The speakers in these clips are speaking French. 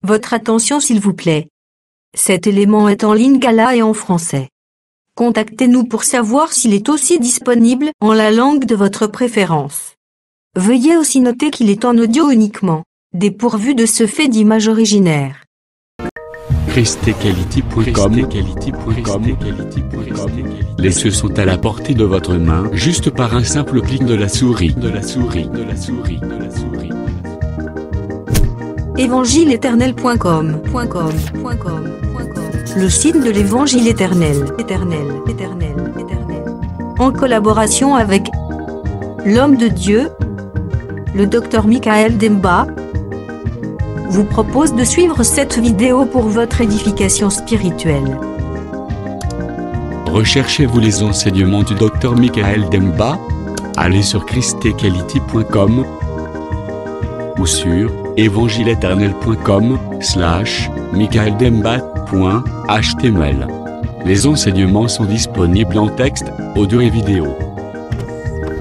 Votre attention s'il vous plaît. Cet élément est en lingala et en français. Contactez-nous pour savoir s'il est aussi disponible en la langue de votre préférence. Veuillez aussi noter qu'il est en audio uniquement, dépourvu de ce fait d'image originaire. ChristeQuality.com. Les cieux sont à la portée de votre main, juste par un simple clic de la souris. Évangileéternel.com. Le site de l'Évangile éternel. En collaboration avec l'homme de Dieu, le Dr Michael Demba, vous propose de suivre cette vidéo pour votre édification spirituelle. Recherchez-vous les enseignements du Dr Michael Demba? Allez sur ChristeQuality.com ou sur evangileeternel.com/michaeldemba.html. Les enseignements sont disponibles en texte, audio et vidéo.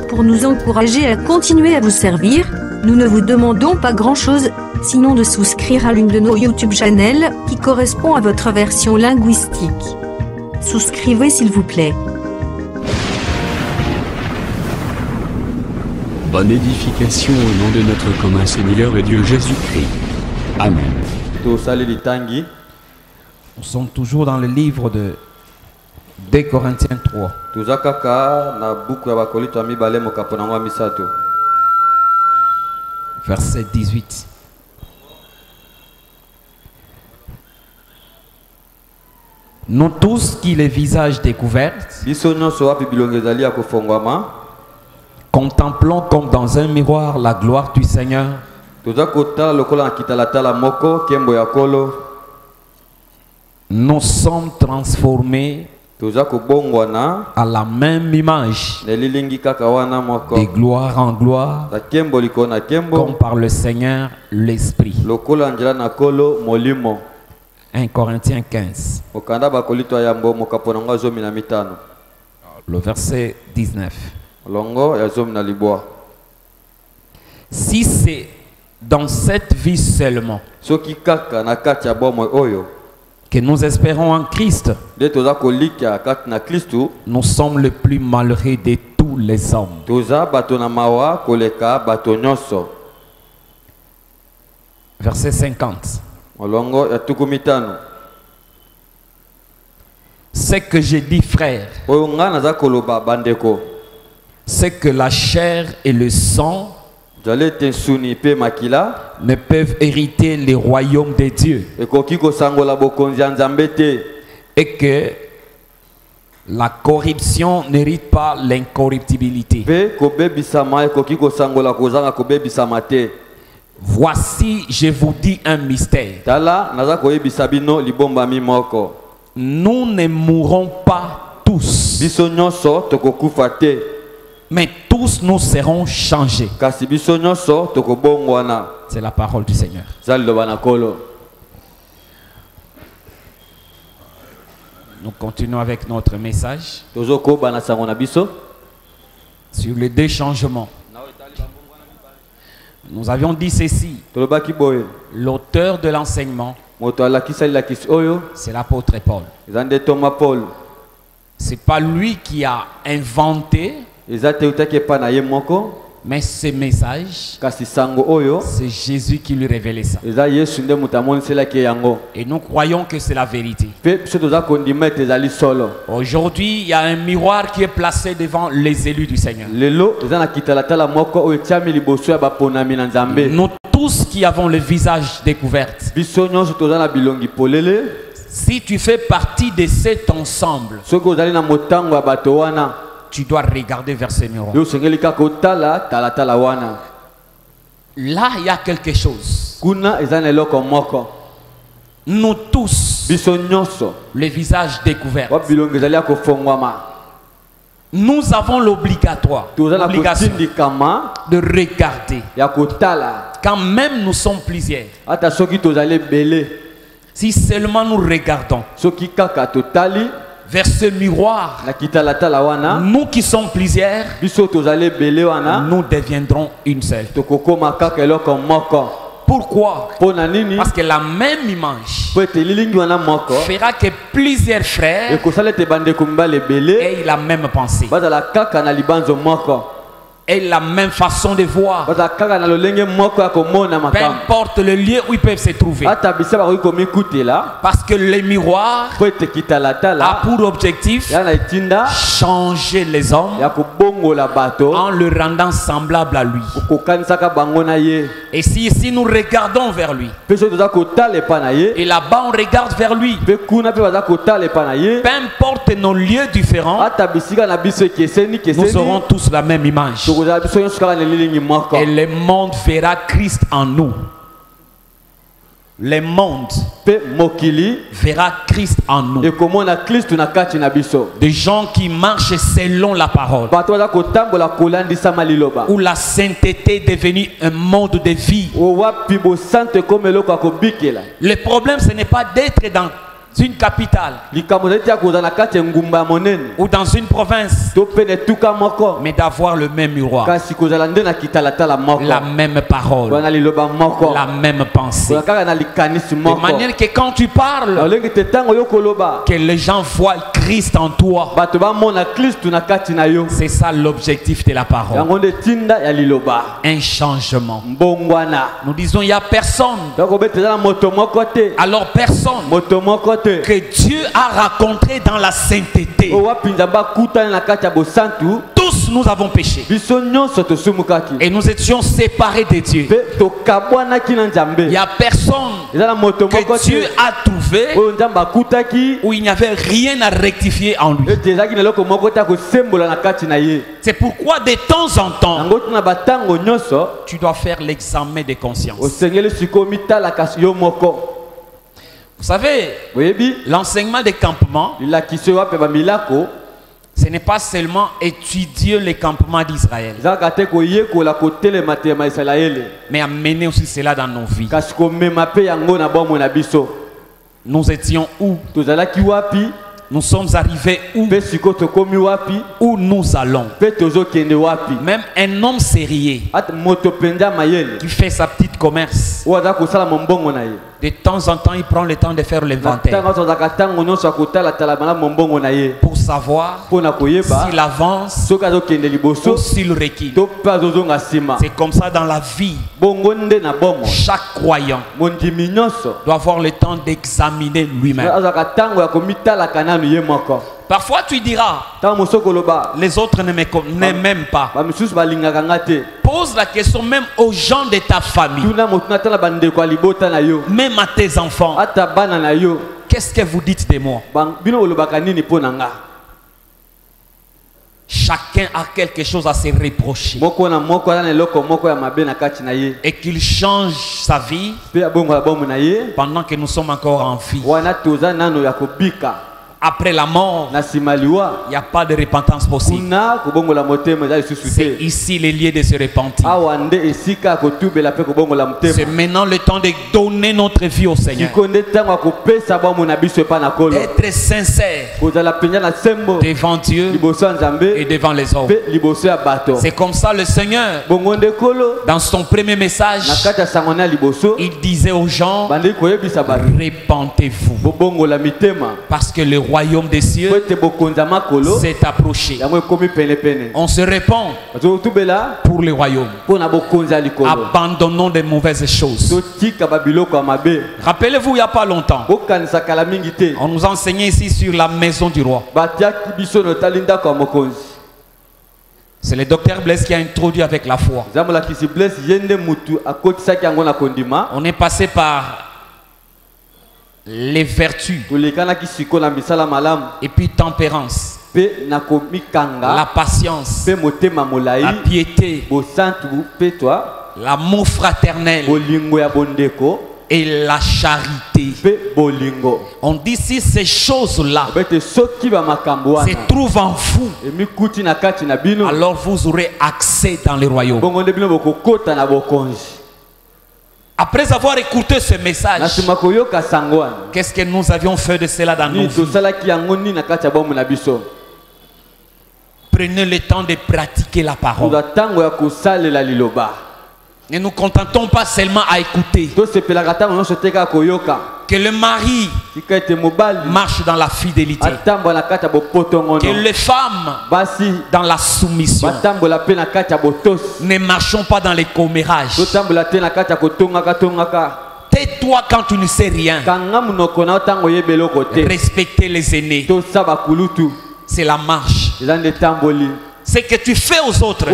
Pour nous encourager à continuer à vous servir, nous ne vous demandons pas grand-chose, sinon de souscrire à l'une de nos YouTube channels qui correspond à votre version linguistique. Souscrivez s'il vous plaît. Bonne édification au nom de notre commun Seigneur et Dieu Jésus-Christ. Amen. Nous sommes toujours dans le livre de 2 Corinthiens 3. Verset 18. Nous tous qui les visages découverts, contemplons comme dans un miroir la gloire du Seigneur. Nous sommes transformés à la même image, de gloire en gloire, comme par le Seigneur l'Esprit. 1 Corinthiens 15. Le verset 19. Si c'est dans cette vie seulement que nous espérons en Christ, nous sommes le plus malheureux de tous les hommes. Verset 50. Ce que j'ai dit, frère, c'est que la chair et le sang ne peuvent hériter le royaume de Dieu, et que la corruption n'hérite pas l'incorruptibilité. Voici, je vous dis un mystère. Nous ne mourrons pas tous, mais tous nous serons changés. C'est la parole du Seigneur. Nous continuons avec notre message sur les deux changements. Nous avions dit ceci. L'auteur de l'enseignement, c'est l'apôtre Paul. C'est pas lui qui a inventé, mais ce message, c'est Jésus qui lui révélait ça. Et nous croyons que c'est la vérité. Aujourd'hui, il y a un miroir qui est placé devant les élus du Seigneur. Nous tous qui avons le visage découvert, si tu fais partie de cet ensemble, tu dois regarder vers ce miroir. Là, il y a quelque chose. Nous tous, le visage découvert, nous avons l'obligation de regarder. Quand même nous sommes plusieurs. Si seulement nous regardons vers ce miroir, nous qui sommes plusieurs, nous deviendrons une seule. Pourquoi? Parce que la même image fera que plusieurs frères aient la même pensée et la même façon de voir. Peu importe le lieu où ils peuvent se trouver. Parce que le miroir a pour objectif changer les hommes en le rendant semblable à lui. Et si ici nous regardons vers lui et là-bas on regarde vers lui, peu importe nos lieux différents, nous aurons tous la même image. Et le monde verra Christ en nous. Le monde verra Christ en nous. Des gens qui marchent selon la parole, où la sainteté est devenue un mode de vie. Le problème, ce n'est pas d'être dans une capitale ou dans une province, mais d'avoir le même miroir, la même parole, la même pensée, de manière que quand tu parles, que les gens voient Christ en toi. C'est ça l'objectif de la parole. Un changement. Nous disons il n'y a personne, alors personne que Dieu a rencontré dans la sainteté. Tous nous avons péché et nous étions séparés de Dieu. Il n'y a personne que Dieu a trouvé où il n'y avait rien à rectifier en lui. C'est pourquoi de temps en temps tu dois faire l'examen de conscience. Vous savez, l'enseignement des campements, ce n'est pas seulement étudier les campements d'Israël, mais amener aussi cela dans nos vies. Nous étions où? Nous sommes arrivés où? Où nous allons? Même un homme sérieux qui fait sa petite commerce, de temps en temps il prend le temps de faire l'inventaire pour savoir s'il avance ou s'il recule. C'est comme ça dans la vie. Chaque croyant doit avoir le temps d'examiner lui-même. Parfois tu diras, les autres ne m'aiment pas. Pose la question même aux gens de ta famille, même à tes enfants. Qu'est-ce que vous dites de moi? Chacun a quelque chose à se reprocher et qu'il change sa vie pendant que nous sommes encore en vie. Après la mort, il n'y a pas de repentance possible. C'est ici les lieux de se repentir. C'est maintenant le temps de donner notre vie au Seigneur. Être sincère devant Dieu et devant les hommes. C'est comme ça le Seigneur, dans son premier message, il disait aux gens, répentez-vous, parce que le royaume des cieux s'est approché. On se répand pour le royaume. Abandonnons des mauvaises choses. Rappelez-vous, il n'y a pas longtemps, on nous enseignait ici sur la maison du roi. C'est le docteur Blaise qui a introduit avec la foi. On est passé par les vertus et puis tempérance, la patience, la piété, l'amour fraternel et la charité. On dit si ces choses-là se trouvent en vous, alors vous aurez accès dans le royaume. Après avoir écouté ce message, qu'est-ce que nous avions fait de cela dans nos vies? Prenez le temps de pratiquer la parole. Ne nous contentons pas seulement à écouter. Que le mari marche dans la fidélité. Que les femmes dans la soumission. Ne marchons pas dans les commérages. Tais-toi quand tu ne sais rien. Respectez les aînés. C'est la marche. Ce que tu fais aux autres,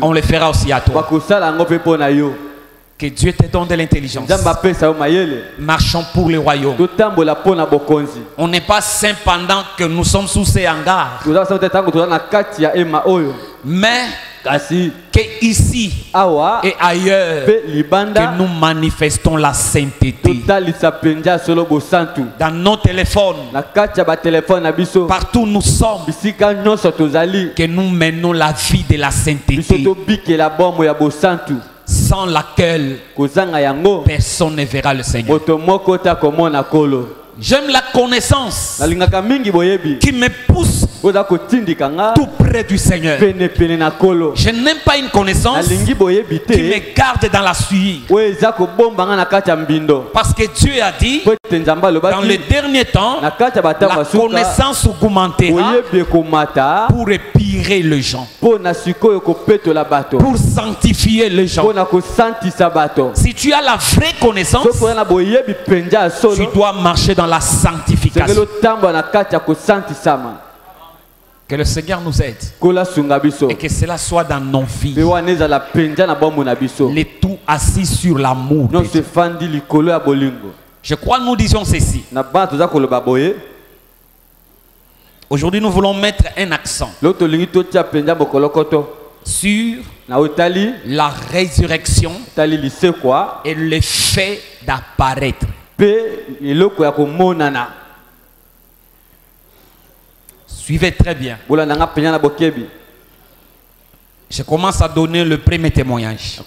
on le fera aussi à toi. Que Dieu te donne de l'intelligence. Marchons pour le royaume. On n'est pas saint pendant que nous sommes sous ces hangars. Mais que ici et ailleurs, que nous manifestons la sainteté. Dans nos téléphones, partout où nous sommes, que nous menons la vie de la sainteté, sans laquelle personne ne verra le Seigneur. J'aime la connaissance qui me pousse tout près du Seigneur. Je n'aime pas une connaissance qui me garde dans la suie. Parce que Dieu a dit, dans les derniers temps, la connaissance augmentera pour épirer les gens, pour sanctifier les gens. Si tu as la vraie connaissance, tu dois marcher dans la sanctification. Que le Seigneur nous aide et que cela soit dans nos vies. Les tout assis sur l'amour. Je crois que nous disions ceci. Aujourd'hui, nous voulons mettre un accent sur la résurrection et le fait d'apparaître. Suivez très bien. Je commence à donner le premier témoignage.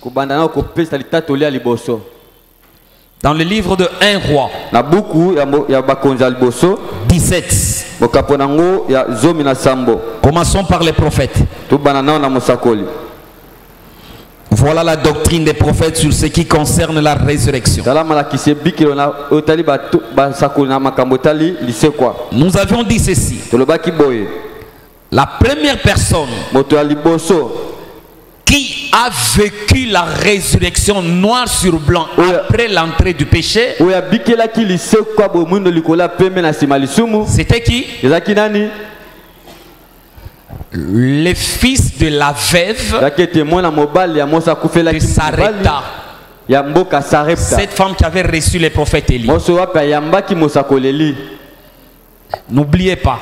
Dans le livre de 1 Roi 17. Commençons par les prophètes. Voilà la doctrine des prophètes sur ce qui concerne la résurrection. Nous avions dit ceci. La première personne qui a vécu la résurrection noir sur blanc après l'entrée du péché, c'était qui? Le fils de la veuve de Sarepta. Cette femme qui avait reçu les prophètes Élie. N'oubliez pas,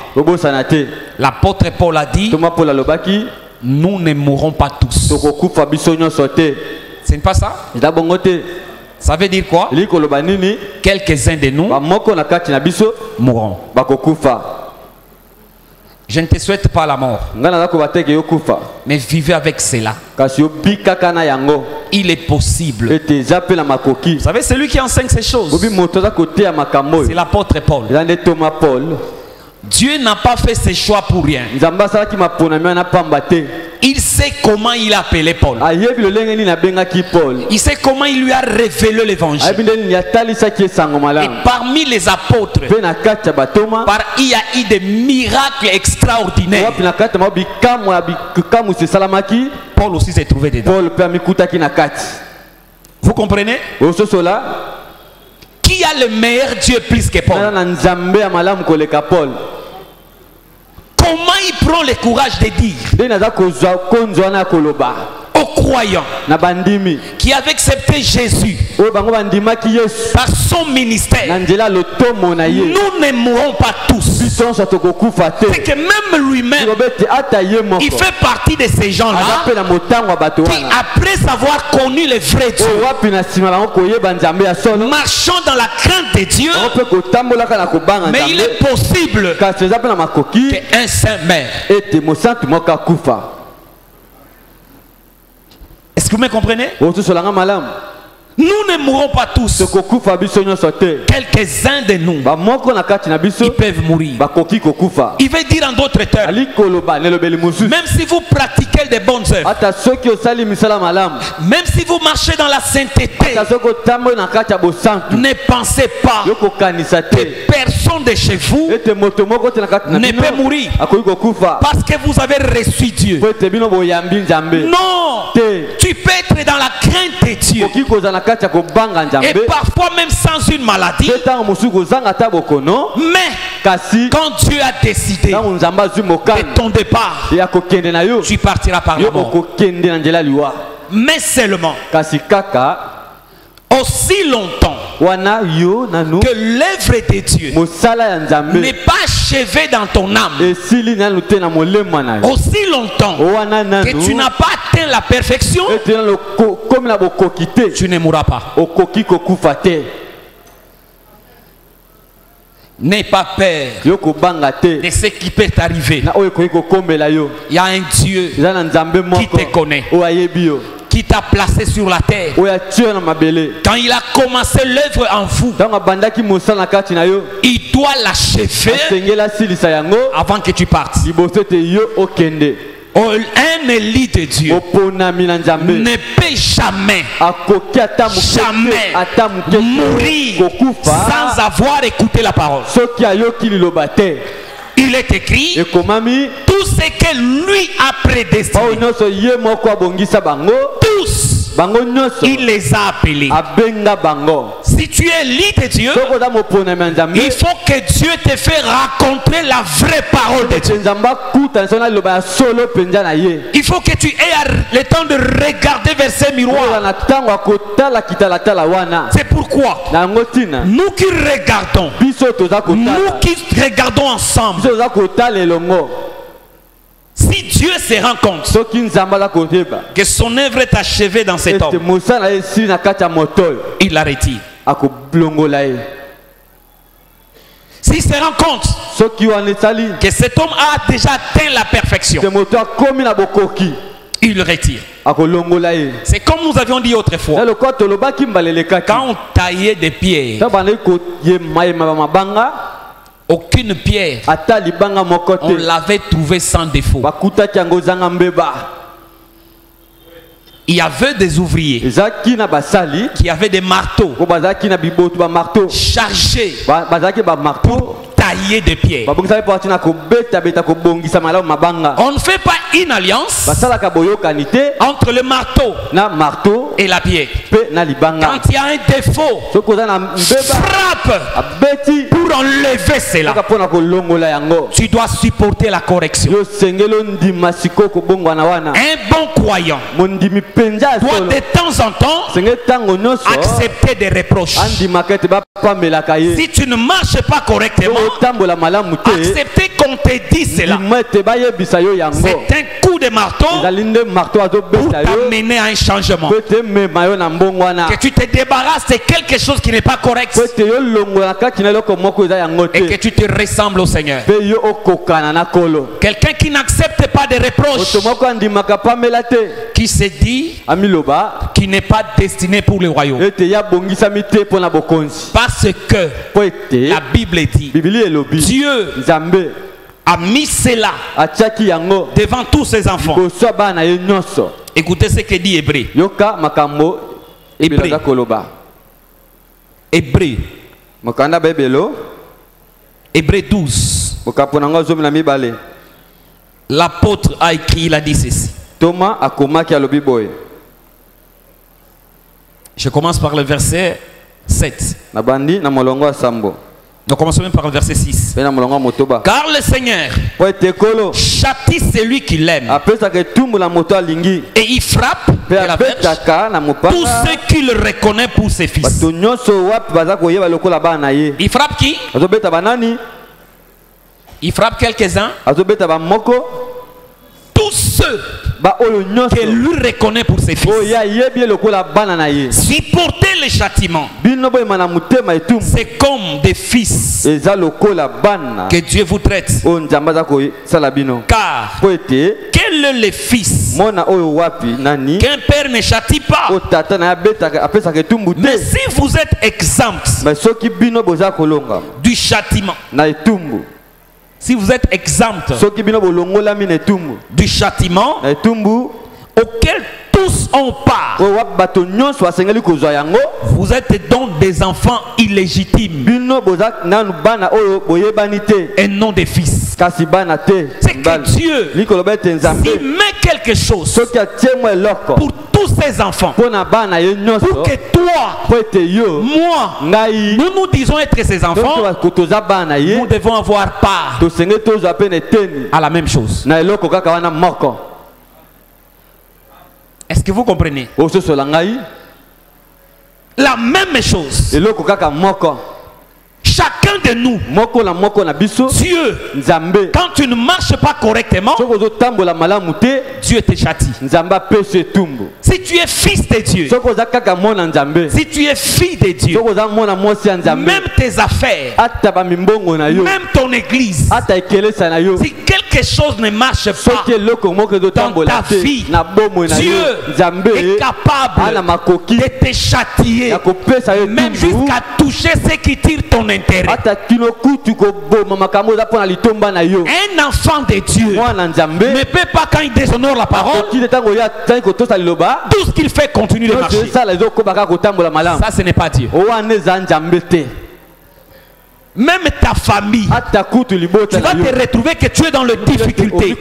l'apôtre Paul a dit, nous ne mourrons pas tous. Ce n'est pas ça? Ça veut dire quoi? Quelques-uns de nous mourront. Je ne te souhaite pas la mort, mais vivez avec cela. Il est possible. Vous savez, celui qui enseigne ces choses, c'est l'apôtre Paul. Dieu n'a pas fait ses choix pour rien. Il sait comment il a appelé Paul. Il sait comment il lui a révélé l'évangile. Et parmi les apôtres, il y a eu des miracles extraordinaires. Paul aussi s'est trouvé dedans. Vous comprenez? Qui a le meilleur Dieu plus que Paul? Comment il prend le courage de dire aux croyants qui avaient accepté Jésus par son ministère, nous ne mourrons pas tous. C'est que même lui-même, il fait partie de ces gens-là qui, après avoir connu le vrai Dieu, marchant dans la crainte de Dieu, mais il est possible qu'un saint meure. Est-ce que vous me comprenez? Nous ne mourrons pas tous. Quelques-uns de nous, ils peuvent mourir. Il veut dire en d'autres termes, même si vous pratiquez des bonnes œuvres, même si vous marchez dans la sainteté, ne pensez pas que personne de chez vous ne peut mourir parce que vous avez reçu Dieu. Non, tu peux être dans la crainte de Dieu et parfois même sans une maladie, mais quand Dieu a décidé de ton départ, tu partiras par la mort. Mais seulement aussi longtemps que l'œuvre de Dieu n'est pas achevée dans ton âme, aussi longtemps que tu n'as pas atteint la perfection, tu ne mourras pas. N'aie pas peur de ce qui peut t'arriver. Il y a un Dieu qui te connaît, qui t'a placé sur la terre. Quand il a commencé l'œuvre en vous, il doit l'achever avant que tu partes. Un élu de Dieu ne peut jamais mourir sans avoir écouté la parole. Il est écrit, tout ce que lui a prédestiné, tous, il les a appelés. Si tu es l'île de Dieu, il faut que Dieu te fasse rencontrer la vraie parole de Dieu. Il faut que tu aies le temps de regarder vers ces miroirs. C'est pourquoi nous qui regardons ensemble, si Dieu se rend compte que son œuvre est achevée dans cet homme, il la retire. S'il se rend compte que cet homme a déjà atteint la perfection, il le retire. C'est comme nous avions dit autrefois, quand on taillait des pierres, aucune pierre on l'avait trouvée sans défaut. Il y avait des ouvriers qui avaient des marteaux chargés pour tailler des pierres. On ne fait pas une alliance entre le marteau et la pierre. Quand il y a un défaut, frappe pour enlever cela. Tu dois supporter la correction. Un bon croyant doit de temps en temps accepter des reproches. Si tu ne marches pas correctement, accepter qu'on te dise cela. C'est un coup de marteau pour t'amener à un changement. Que tu te débarrasses de quelque chose qui n'est pas correct et que tu te ressembles au Seigneur. Quelqu'un qui n'accepte pas de reproches, qui se dit qui n'est pas destiné pour le royaume. Parce que la Bible dit, Dieu a mis cela devant tous ses enfants. Écoutez ce que dit Hébreu. Hébreu 12. L'apôtre a écrit, il a dit ceci. Je commence par le verset 7. Nous commençons même par le verset 6. Car le Seigneur châtie celui qui l'aime et il frappe tous ceux qui le reconnaissent pour ses fils. Il frappe qui? Il frappe quelques-uns. Tous ceux que lui reconnaît pour ses fils. Supporter les châtiments, c'est comme des fils que Dieu vous traite. Car que Quel est le fils qu'un père ne châtie pas? Mais si vous êtes exempt du châtiment, si vous êtes exempt du châtiment auquel tous ont part, vous êtes donc des enfants illégitimes et non des fils. C'est que Dieu, s'il met quelque chose pour tous ces enfants, pour que toi, moi, nous disons être ses enfants, nous devons avoir part à la même chose. Est-ce que vous comprenez? La même chose. Chacun de nous, Dieu, quand tu ne marches pas correctement, Dieu te châtie. Si tu es fils de Dieu, si tu es fille de Dieu, même tes affaires, même ton église, si quelque chose ne marche pas dans ta vie, Dieu est capable de te châtier, même jusqu'à toucher ceux qui tirent ton intérêt. Un enfant de Dieu ne peut pas, quand il déshonore la parole, tout ce qu'il fait continue de marcher. Ça, ce n'est pas Dieu. Même ta famille, tu vas te retrouver que tu es dans les difficultés.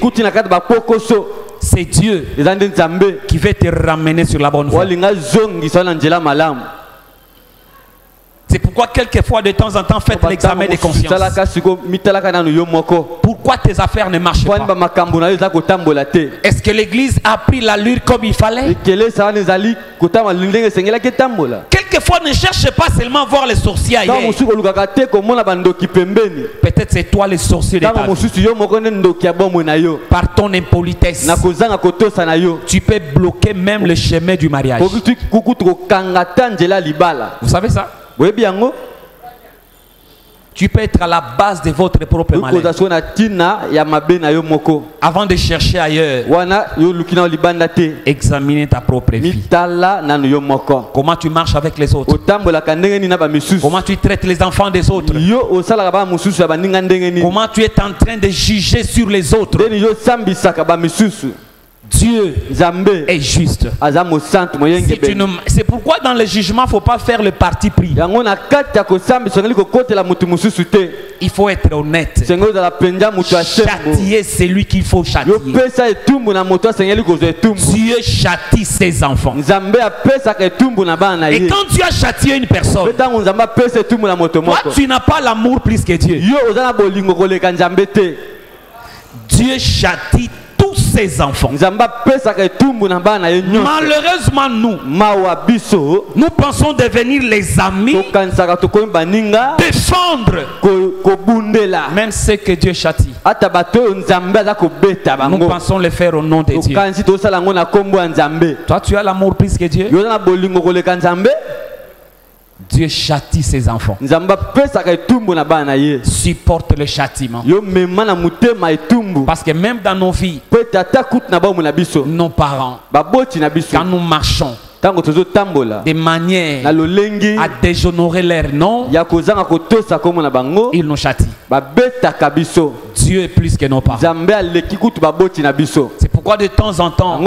C'est Dieu qui va te ramener sur la bonne voie. C'est pourquoi quelquefois de temps en temps faites l'examen de conscience. Pourquoi tes affaires ne marchent pas? Est-ce que l'église a pris l'allure comme il fallait? Quelquefois ne cherche pas seulement à voir les sorciers ailleurs. Peut-être c'est toi le sorcier de ta vie. Par ton impolitesse, tu peux bloquer même le chemin du mariage. Vous savez ça? Tu peux être à la base de votre propre malheur. Avant de chercher ailleurs, examiner ta propre vie. Comment tu marches avec les autres? Comment tu traites les enfants des autres? Comment tu es en train de juger sur les autres? Dieu est juste. C'est pourquoi dans le jugement, il ne faut pas faire le parti pris. Il faut être honnête. Châtier celui qu'il faut châtier. Dieu châtie ses enfants. Et quand tu as châtié une personne, toi tu n'as pas l'amour plus que Dieu. Dieu châtie tous ses enfants. Malheureusement, nous pensons devenir les amis, défendre même ce que Dieu châtie. Nous pensons le faire au nom de Dieu. Toi, tu as l'amour plus que Dieu. Dieu châtie ses enfants. Supporte le châtiment. Parce que même dans nos vies, nos parents, quand nous marchons de manière à déshonorer leur nom, ils nous châtient. Dieu est plus que nos parents. C'est pourquoi de temps en temps,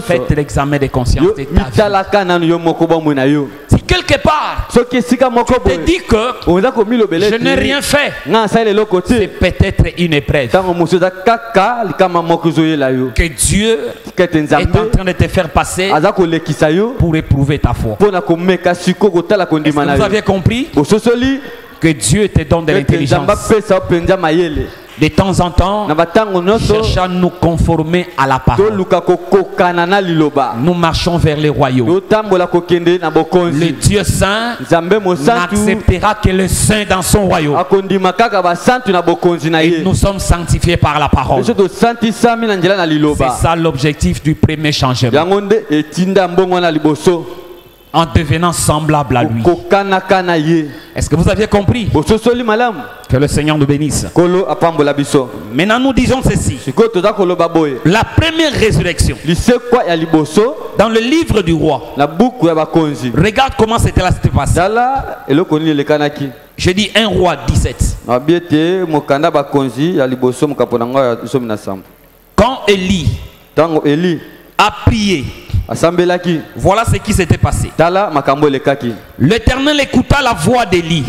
faites l'examen de conscience de ta vie. Si quelque part, tu te dis que je n'ai rien fait, c'est peut-être une épreuve que Dieu est en train de te faire passer pour éprouver ta foi. Est-ce que vous avez compris que Dieu te donne de l'intelligence? De temps en temps, cherchons à nous conformer à la parole. Nous marchons vers les royaumes. Le Dieu saint n'acceptera que le saint dans son royaume. Et nous sommes sanctifiés par la parole. C'est ça l'objectif du premier changement. en devenant semblable à lui. Est-ce que vous aviez compris? Que le Seigneur nous bénisse. Maintenant nous disons ceci. La première résurrection dans le livre du roi. Regarde comment c'était là, c'était passé. Je dis 1 roi 17. Quand Élie a prié, voilà ce qui s'était passé. L'Éternel écouta la voix d'Élie.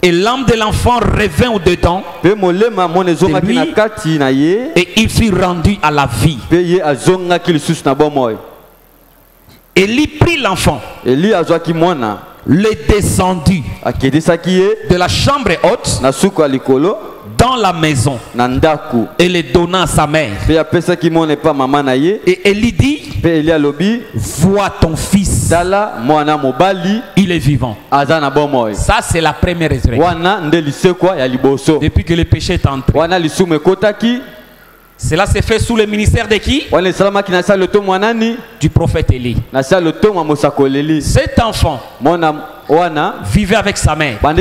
Et l'âme de l'enfant revint au-dedans de lui, et il fut rendu à la vie. Élie prit l'enfant, le descendu de la chambre haute dans la maison et le donna à sa mère. Et Élie dit, vois ton fils, il est vivant. Ça c'est la première résurrection. Depuis que le péché est entré, cela s'est fait sous le ministère de qui? Du prophète Élie. Cet enfant vivait avec sa mère. Quand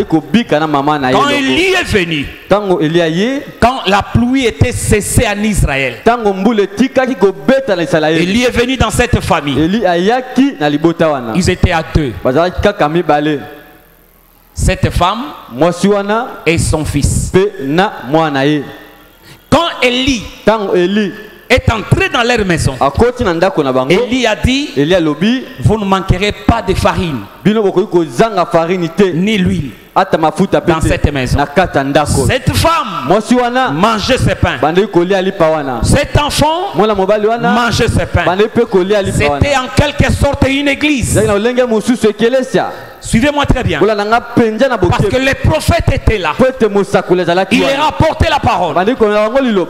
Élie est venu, quand la pluie était cessée en Israël, Élie est venu dans cette famille. Ils étaient à deux. Cette femme et son fils. Quand Élie est entré dans leur maison, Élie a dit, vous ne manquerez pas de farine ni l'huile dans cette maison. Cette femme mangeait ses pains. Cet enfant mangeait ses pains. C'était en quelque sorte une église. Suivez-moi très bien. Parce que les prophètes étaient là. Il a rapporté la parole.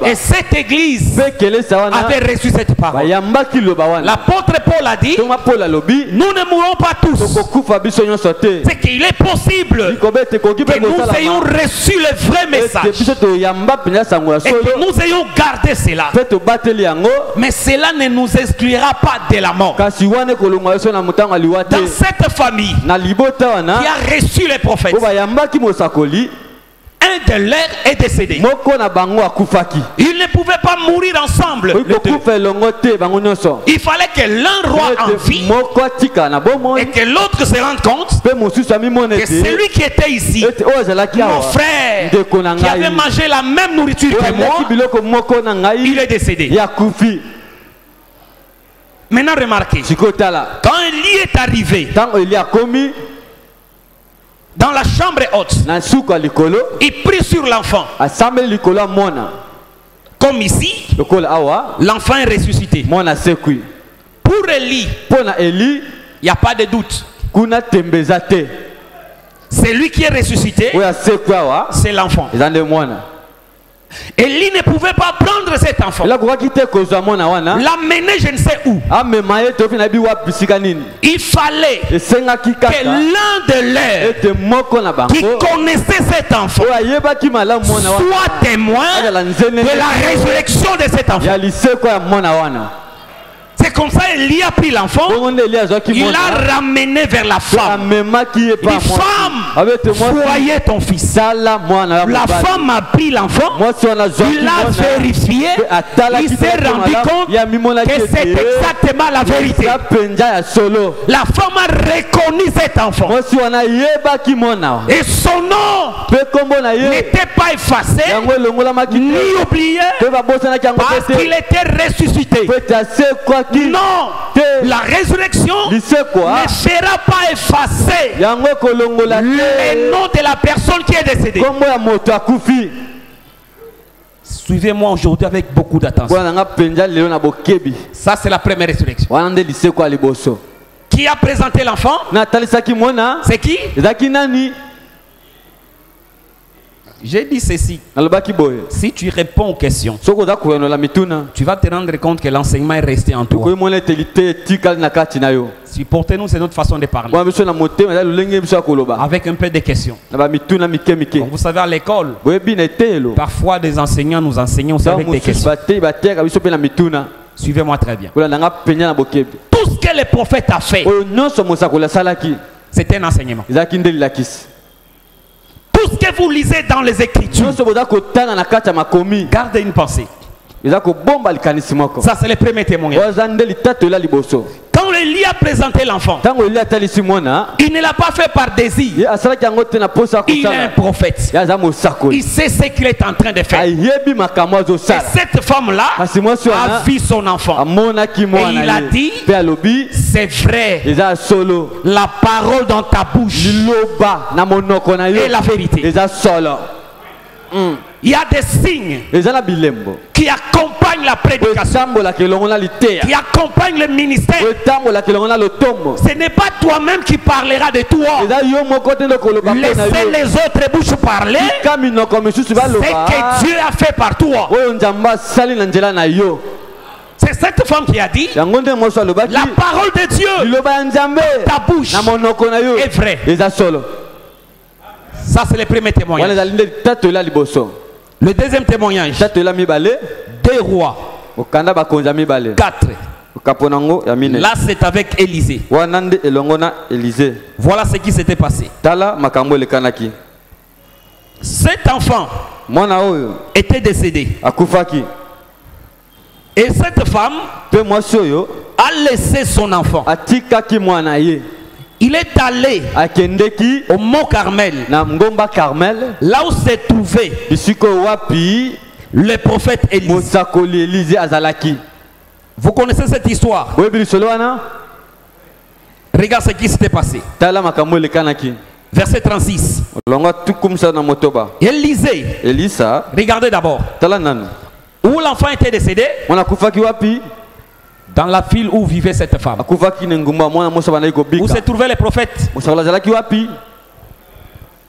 Et cette église avait reçu cette parole. L'apôtre Paul a dit, nous ne mourrons pas tous. C'est qu'il est possible que nous ayons reçu le vrai message et que nous ayons gardé cela. Mais cela ne nous exclura pas de la mort. Dans cette famille qui a reçu les prophètes, un de leurs est décédé. Ils ne pouvaient pas mourir ensemble. Il fallait que l'un roi en vie et que l'autre se rende compte que celui qui était ici, mon frère, qui avait mangé la même nourriture que moi, il est décédé. Maintenant remarquez, quand Élie est arrivé dans la chambre haute, il prit sur l'enfant. Comme ici, l'enfant est ressuscité. Pour Élie, il n'y a pas de doute. C'est lui qui est ressuscité, c'est l'enfant. Élie ne pouvait pas prendre cet enfant, l'amener je ne sais où. Il fallait que l'un de leurs qui connaissait cet enfant soit témoin de la résurrection de cet enfant. C'est comme ça Élie a pris l'enfant, il l'a ramené vers la femme. Il dit, femme, voyez ton fils. La femme a pris l'enfant, il l'a vérifié, il s'est rendu compte que c'est exactement la vérité. La femme a reconnu cet enfant et son nom n'était pas effacé ni oublié parce qu'il était ressuscité. Non, la résurrection ne sera pas effacée le nom de la personne qui est décédée. Suivez-moi aujourd'hui avec beaucoup d'attention. Ça c'est la première résurrection. Qui a présenté l'enfant? C'est qui? J'ai dit ceci. Si tu réponds aux questions, tu vas te rendre compte que l'enseignement est resté en toi. Supportez-nous, c'est notre façon de parler. Avec un peu de questions. Comme vous savez, à l'école, parfois des enseignants nous enseignent aussi avec des questions. Suivez-moi très bien. Tout ce que le prophète a fait, c'est un enseignement. Tout ce que vous lisez dans les Écritures, gardez une pensée. Ça, c'est le premier témoignage. Quand Élie a présenté l'enfant, il ne l'a pas fait par désir. Il est un prophète. Il sait ce qu'il est en train de faire. Et cette femme-là a vu son enfant. Et il a dit, c'est vrai. La parole dans ta bouche est la vérité. Il y a des signes qui accompagnent la prédication, qui accompagnent le ministère. Ce n'est pas toi-même qui parlera de toi. Laissez les autres bouches parler ce que Dieu a fait par toi. C'est cette femme qui a dit, la parole de Dieu, ta bouche est vraie. Ça, c'est le premier témoignage. Le deuxième témoignage, 2 Rois 4. Là, c'est avec Élisée. Voilà ce qui s'était passé. Cet enfant était décédé. Et cette femme a laissé son enfant. Il est allé au mont Carmel, là où s'est trouvé le prophète Élisée. Vous connaissez cette histoire? Regarde ce qui s'était passé. Verset 36. Élisée, regardez d'abord. Où l'enfant était décédé? Dans la ville où vivait cette femme. Où se trouvait le prophète?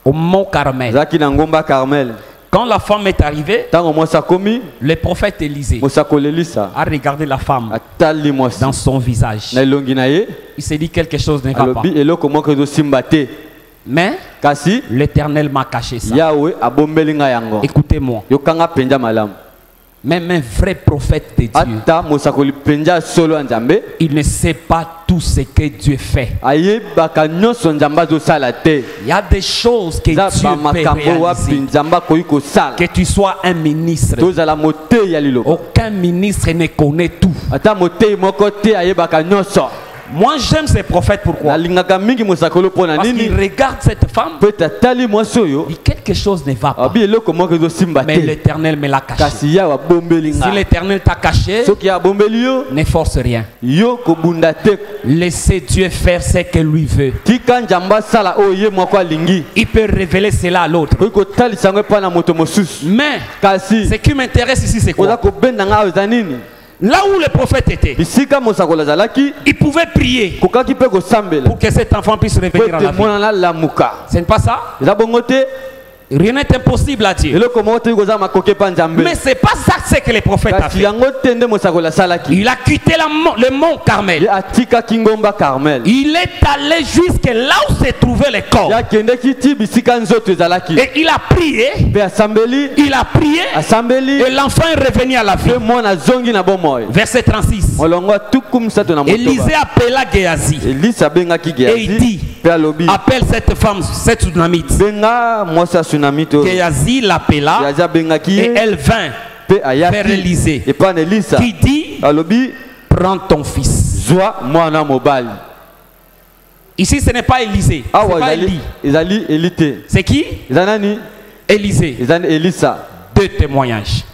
Au mont Carmel. Quand la femme est arrivée, le prophète Élisée a regardé la femme dans son visage. Il s'est dit quelque chose ne va pas. Mais l'Éternel m'a caché ça. Écoutez-moi. Même un vrai prophète de Dieu, il ne sait pas tout ce que Dieu fait. Il y a des choses que Dieu peut réaliser. Que tu sois un ministre, aucun ministre ne connaît tout. Moi j'aime ces prophètes, pourquoi? Parce qu'il regarde cette femme, dit quelque chose ne va pas. Mais l'Éternel me l'a caché. Si l'Éternel t'a caché, ne force rien. Laissez Dieu faire ce que lui veut. Il peut révéler cela à l'autre. Mais ce qui m'intéresse ici, c'est quoi? Là où le prophète était, il pouvait prier pour que cet enfant puisse revenir à la vie. Ce n'est pas ça? Rien n'est impossible à Dieu. Mais c'est pas ça ce que le prophète a fait. Il a quitté le mont Carmel. Il est allé jusque là où se trouvait le corps. Et il a prié. Il a prié. Et l'enfant est revenu à la vie. Verset 36. Élisée appela Géasi. Et il dit, appelle cette femme, cette Sunamite. Géasi l'appela et elle vint vers Élisée qui dit, prends ton fils. Ici ce n'est pas Élisée, c'est pas Élie. C'est qui? Élisée. 2 témoignages.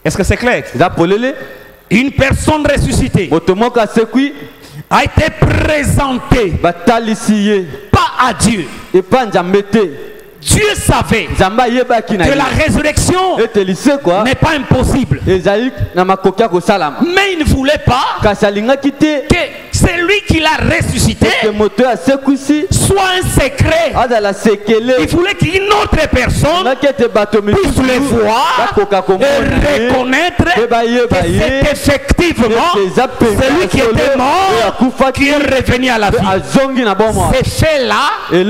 Est-ce que c'est clair? Une personne ressuscitée a été présentée pas à Dieu. Dieu savait que la résurrection n'est pas impossible. Mais il ne voulait pas que celui qui l'a ressuscité soit un secret. Il voulait qu'une autre personne puisse le voir et reconnaître que c'est effectivement celui qui était mort qui est revenu à la vie. C'est fait là, c'est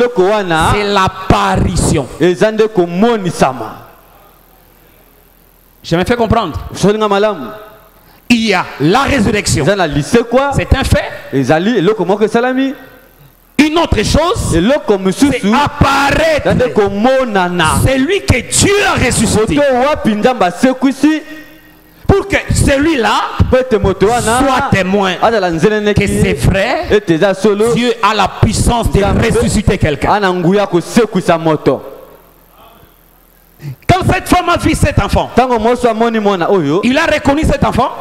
l'apparition. Je me fais comprendre. il y a la résurrection. C'est un fait. Une autre chose, c'est apparaître. C'est lui que Dieu a ressuscité. Pour que celui-là soit témoin que c'est vrai, Dieu a la puissance de ressusciter quelqu'un. Quand cette femme a vu cet enfant, il a reconnu cet enfant.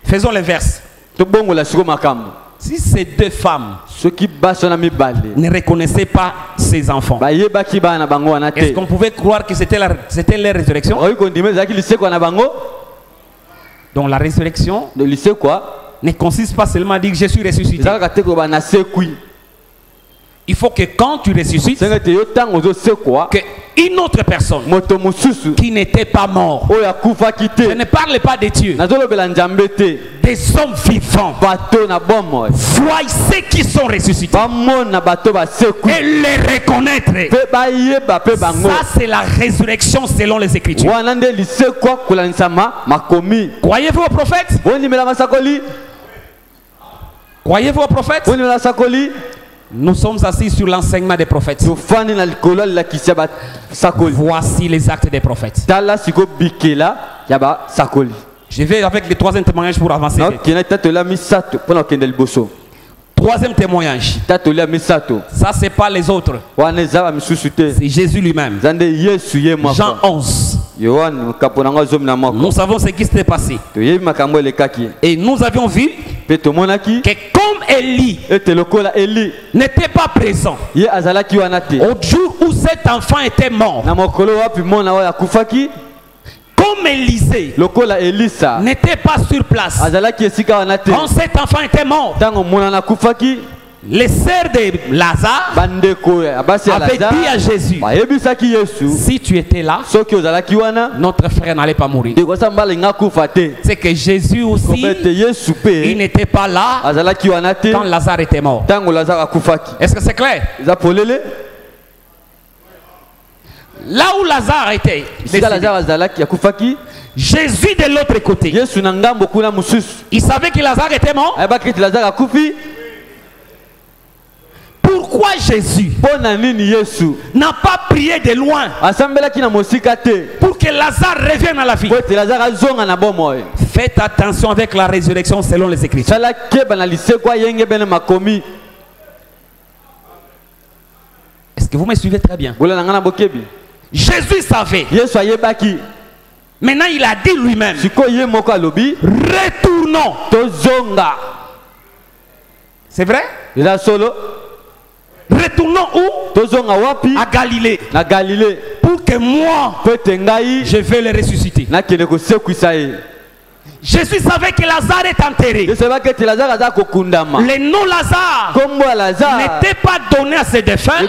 Faisons les verses. Si ces deux femmes ne reconnaissaient pas ces enfants, est-ce qu'on pouvait croire que c'était leur résurrection? Donc la résurrection ne consiste pas seulement à dire que je suis ressuscité. Il faut que quand tu ressuscites, qu'une autre personne qui n'était pas mort, je ne parle pas de Dieu, des hommes vivants, voient ceux qui sont ressuscités et les reconnaître. Ça, c'est la résurrection selon les Écritures. Croyez-vous au prophète? Croyez-vous au prophète? Nous sommes assis sur l'enseignement des prophètes. Voici les actes des prophètes. Je vais avec le troisième témoignage pour avancer. Troisième témoignage. Ça, c'est pas les autres. C'est Jésus lui-même. Jean 11. Nous savons ce qui s'est passé. Et nous avions vu que comme Élie n'était pas présent au jour où cet enfant était mort, comme Élisée n'était pas sur place quand cet enfant était mort, les sœurs de Lazare avaient dit à Jésus, si tu étais là, notre frère n'allait pas mourir. C'est que Jésus aussi, il n'était pas là quand Lazare était mort. Est-ce que c'est clair? Là où Lazare était, Jésus de l'autre côté, il savait que Lazare était mort. Pourquoi Jésus n'a pas prié de loin pour que Lazare revienne à la vie? Faites attention avec la résurrection selon les Écritures. Est-ce que vous me suivez très bien? Jésus savait. Maintenant il a dit lui-même, retournons. C'est vrai? Retournons où? À Galilée. Pour que moi, je vais le ressusciter. Jésus savait que Lazare est enterré. Le nom Lazare n'était pas donné à ses défunts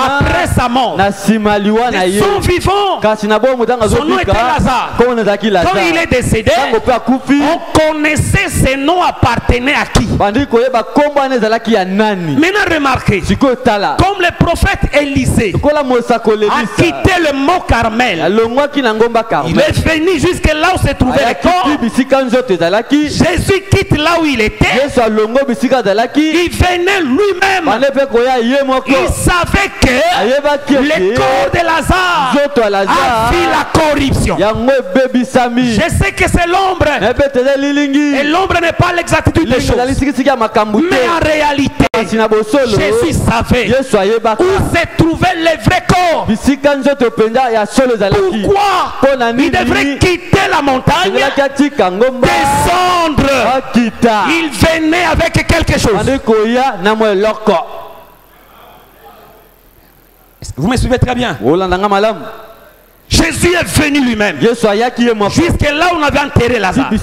après sa mort. Ils sont vivants. Son nom était Lazare. Quand il est décédé, on connaissait ses noms appartenaient à qui. Maintenant remarquez, comme le prophète Élisée a quitté le mont Carmel, il est venu jusque là où se trouvait le corps. Jésus quitte là où il était. Il venait lui-même. Il savait que le corps de Lazare a vu la corruption. Je sais que c'est l'ombre. Et l'ombre n'est pas l'exactitude des choses. Mais en réalité, Jésus savait où se trouvait le vrai corps. Pourquoi il devrait quitter la montagne, descendre? Il venait avec quelque chose. Est-ce que vous me suivez très bien? Jésus est venu lui-même. Jusque là on avait enterré Lazare. Mais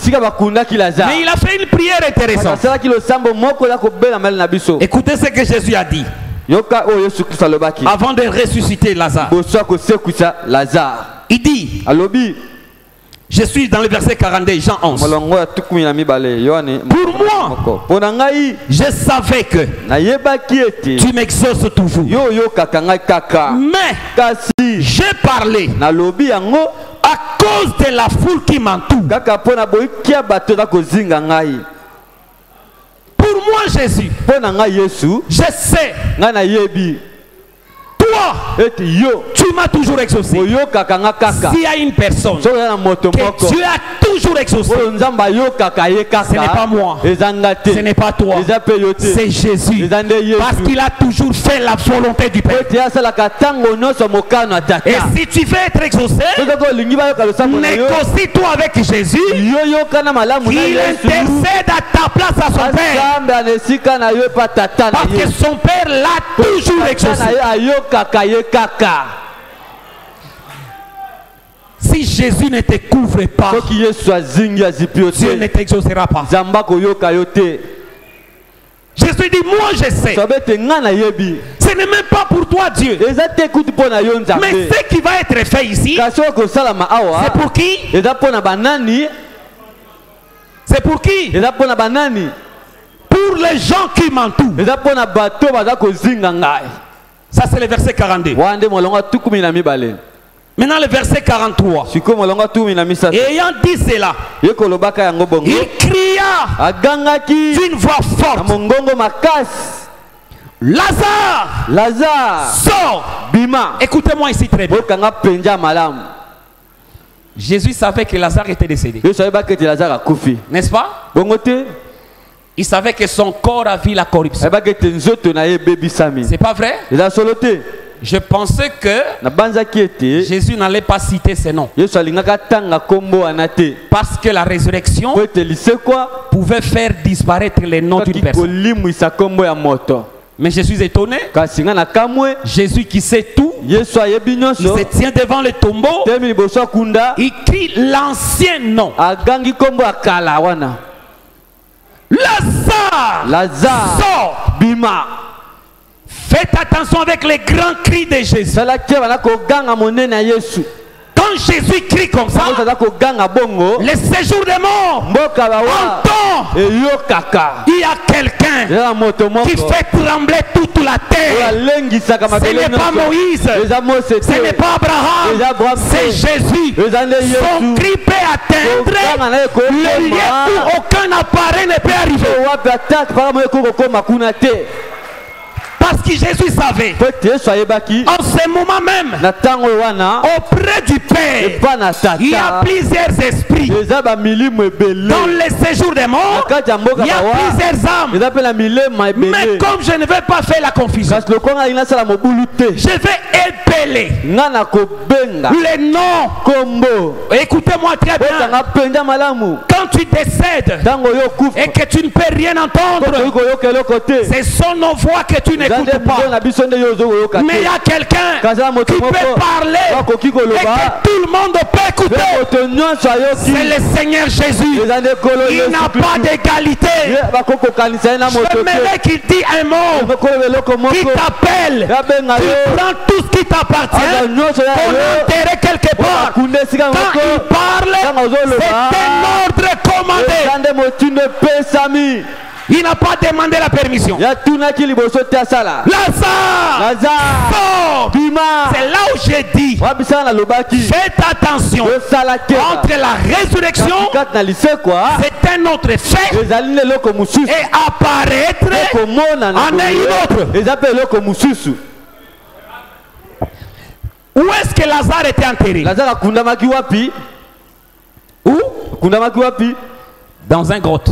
il a fait une prière intéressante. Écoutez ce que Jésus a dit avant de ressusciter Lazare. Il dit, je suis dans le verset 42, Jean 11. Pour moi, je savais que tu m'exauces toujours. Mais j'ai parlé À cause de la foule qui m'entoure. Pour moi, Jésus, je sais. Toi, tu m'as toujours exaucé. S'il y a une personne que Dieu a toujours exaucé, ce n'est pas moi, ce n'est pas toi, c'est Jésus. Parce qu'il a toujours fait la volonté du Père. Et si tu veux être exaucé, négocie-toi avec Jésus. Il intercède à ta place à son Père. Parce que son Père l'a toujours exaucé. Si Jésus ne te couvre pas, Dieu ne t'exaucera pas. Jésus dit, moi je sais. Ce n'est même pas pour toi Dieu. Mais ce qui va être fait ici, c'est pour qui? C'est pour qui? Pour les gens qui m'entourent. Ça c'est le verset 42. Maintenant le verset 43. Ayant dit cela, il cria d'une voix forte, Lazare, sors. Écoutez-moi ici très bien. Jésus savait que Lazare était décédé. N'est-ce pas? Il savait que son corps a vu la corruption. C'est pas vrai? Je pensais que Jésus n'allait pas citer ses noms. Parce que la résurrection pouvait faire disparaître les noms d'une personne. Mais je suis étonné. Jésus qui sait tout, il se tient devant le tombeau, il crie l'ancien nom. Lazare, sors. Faites attention avec les grands cris de Jésus. Quand Jésus crie comme ça, le séjour des morts entend. Il y a quelqu'un qui fait trembler toute la terre. Ce n'est pas Moïse, ce n'est pas Abraham, c'est Jésus. Son cri peut atteindre le lieu où aucun appareil ne peut arriver. Parce que Jésus savait, en ce moment même, auprès du Père, il y a plusieurs esprits. Dans le séjour des morts, il y a plusieurs âmes. Mais comme je ne vais pas faire la confusion, je vais épeler les noms. Écoutez-moi très bien. Quand tu décèdes et que tu ne peux rien entendre, c'est son voix que tu n'écoutes pas. Mais il y a quelqu'un qui peut parler et que tout le monde peut écouter. C'est le Seigneur Jésus. Il n'a pas d'égalité. Je mets qu'il dit un mot, qui t'appelle, tu prends tout ce qui t'appartient pour l'enterrer quelque part. Quand il parle, c'est un ordre commandé. Il n'a pas demandé la permission. Lazare, sors. C'est là où j'ai dit, faites attention. Entre la résurrection, c'est un autre fait, et apparaître en un autre. Où est-ce que Lazare était enterré? Où? Dans un grotte.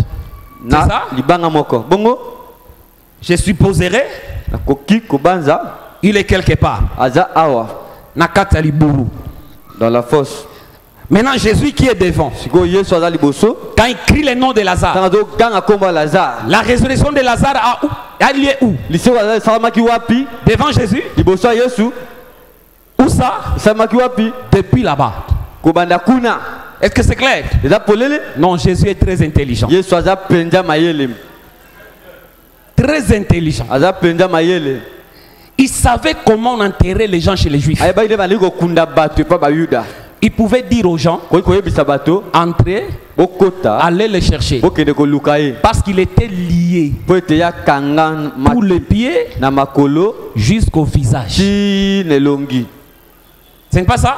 C'est ça? Je supposerais il est quelque part dans la fosse. Maintenant Jésus qui est devant, quand il crie le nom de Lazare, la résurrection de Lazare a lieu où? Devant Jésus? Où ça? Depuis là-bas. Est-ce que c'est clair? Non, Jésus est très intelligent. Très intelligent. Il savait comment enterrer les gens chez les Juifs. Il pouvait dire aux gens, entrez, allez les chercher. Parce qu'il était lié pour les pieds jusqu'au visage. Ce n'est pas ça?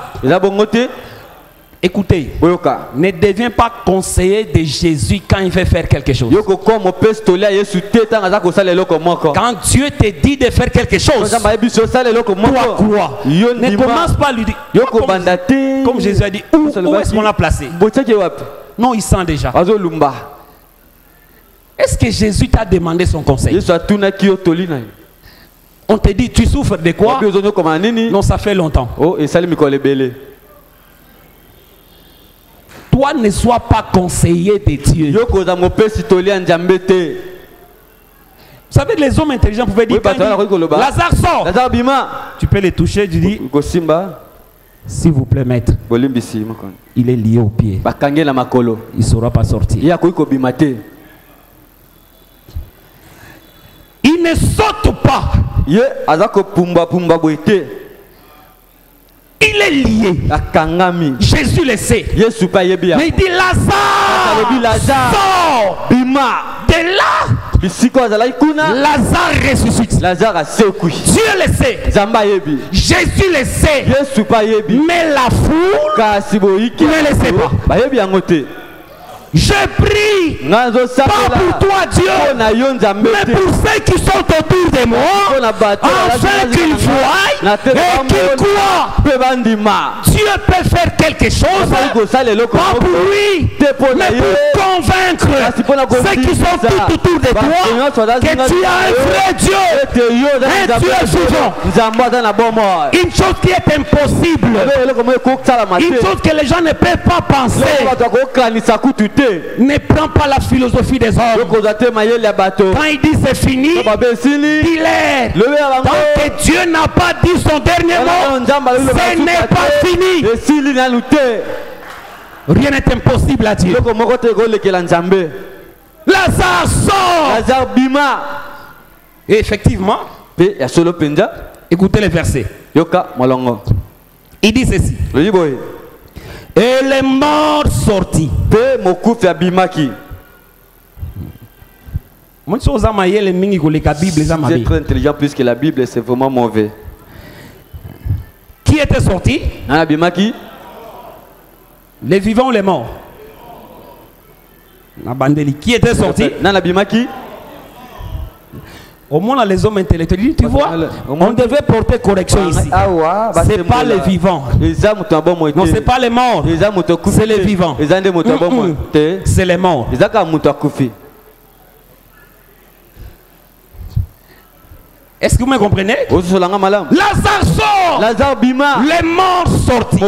Écoutez, ne deviens pas conseiller de Jésus quand il veut faire quelque chose. Quand Dieu te dit de faire quelque chose, toi crois. Ne commence pas à lui dire, comme Jésus a dit, où est-ce qu'on l'a placé? Non, il sent déjà. Est-ce que Jésus t'a demandé son conseil? On te dit, tu souffres de quoi? Non, ça fait longtemps. Toi, ne sois pas conseiller de Dieu. Vous savez, les hommes intelligents pouvaient dire, Lazare sort. Tu peux les toucher, tu dis, s'il vous plaît, maître, il est lié au pied. Il ne saura pas sortir. Il ne saute pas. Il est lié. Jésus le sait. Mais il dit, Lazare, sors. De là, Lazare ressuscite. Dieu le sait. Jésus le sait. Mais la foule ne le sait pas. Je prie, pas pour toi Dieu, mais pour ceux qui sont autour de moi, afin qu'ils voient et qu'ils croient. Dieu peut faire quelque chose, pas pour lui, mais pour convaincre ceux qui sont tout autour de toi que tu as un vrai Dieu, un Dieu vivant. Une chose qui est impossible, une chose que les gens ne peuvent pas penser. Ne prends pas la philosophie des hommes. Quand il dit c'est fini, il est. Tant que Dieu n'a pas dit son dernier mot, ce n'est pas fini. Rien n'est impossible à Dieu. Lazare sort. Et effectivement, écoutez les versets. Il dit ceci. Et les morts sortis. C'est très intelligent puisque la Bible c'est vraiment mauvais. Qui était sorti? Les vivants ou les morts? Qui était sorti? Au moins les hommes intellectuels, tu vois, on devait porter correction ici. C'est pas les vivants. Non, c'est pas les morts. C'est les vivants. C'est les morts. Est-ce que vous me comprenez? Lazare sort. Les morts sortis.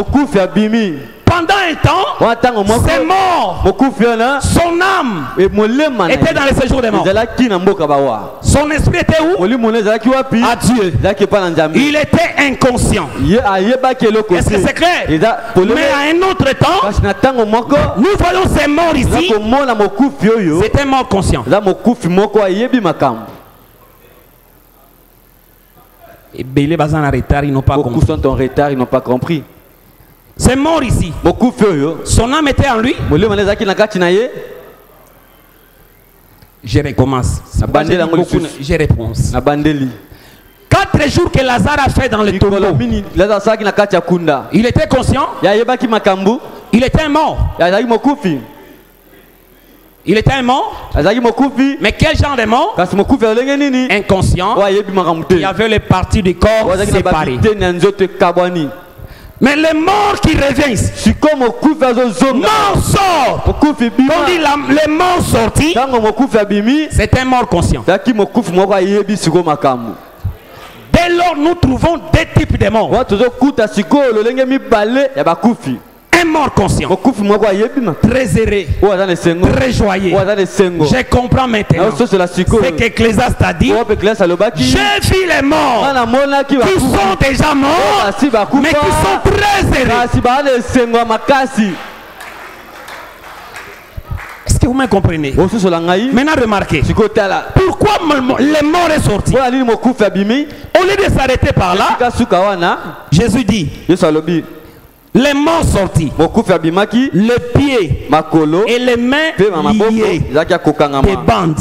Pendant un temps, c'est mort. Son âme était dans le séjour des morts. Son esprit était où? À Dieu. Il était inconscient. Est-ce que c'est clair? Mais à un autre temps, nous voyons ces morts ici. C'est un mort conscient. Et Bélé Bazan en retard, ils n'ont pas compris. Beaucoup sont en retard, ils n'ont pas compris. C'est mort ici. Son âme était en lui. Je recommence. Je réponse. 4 jours que Lazare a fait dans le tombeau. Il était conscient. Il était mort. Il était un mort. Mais quel genre de mort? Inconscient. Il y avait les parties du corps séparées. Mais les morts qui reviennent, mort sort. Quand on dit les morts sortis, c'est un mort conscient. Dès lors, nous trouvons 2 types de morts. Un mort conscient, très heureux, très joyeux. Je comprends maintenant ce qu'Ecclésiaste a dit. J'ai vu les morts qui sont déjà morts, mais qui sont très heureux. Est-ce que vous me comprenez? Maintenant remarquez, pourquoi les morts sont sortis? Au lieu de s'arrêter par là, Jésus dit les morts sortis, les pieds et les mains liés, des bandes.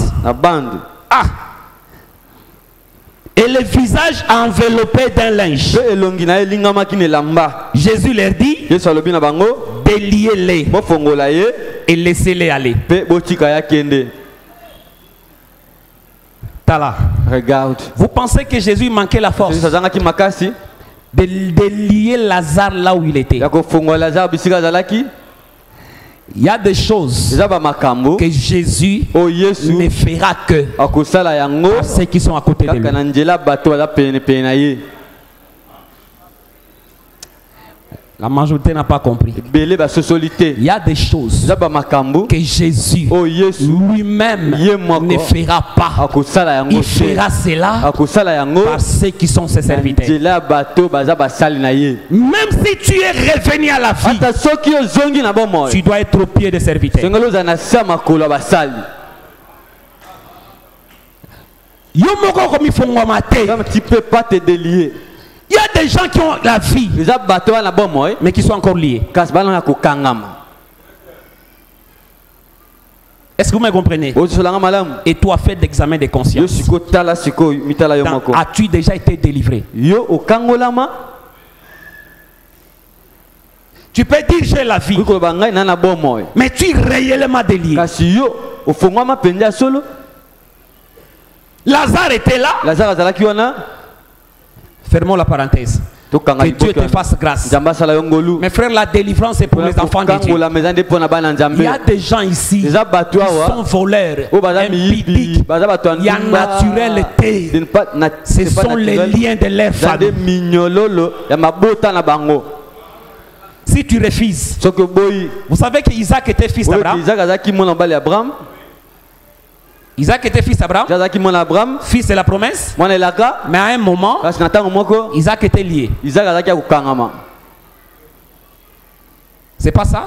Ah! Et le visage enveloppé d'un linge. Jésus leur dit, déliez-les et laissez-les aller. Tala. Regarde. Vous pensez que Jésus manquait la force de lier Lazare là où il était? Il y a des choses que Jésus ne fera que à ceux qui sont à côté de lui. La majorité n'a pas compris. Il y a des choses que Jésus lui-même ne fera pas. Il fera cela par ceux qui sont ses serviteurs. Même si tu es revenu à la vie, tu dois être au pied des serviteurs. Tu ne peux pas te délier. Il y a des gens qui ont la vie, mais qui sont encore liés. Est-ce que vous me comprenez? Et toi, fais l'examen de conscience. As-tu déjà été délivré? Tu peux dire j'ai la vie, mais tu es réellement délié. Lazare était là. Fermons la parenthèse. Que Dieu te fasse grâce. Mes frères, la délivrance est pour les enfants de Dieu. Il y a des gens ici qui sont voleurs, impudiques, il y a naturalité. Ce sont les liens de leur famille. Si tu refuses, vous savez qu'Isaac était fils d'Abraham. Isaac était fils d'Abraham, fils de la promesse. Mais à un moment, Isaac était lié. C'est pas ça?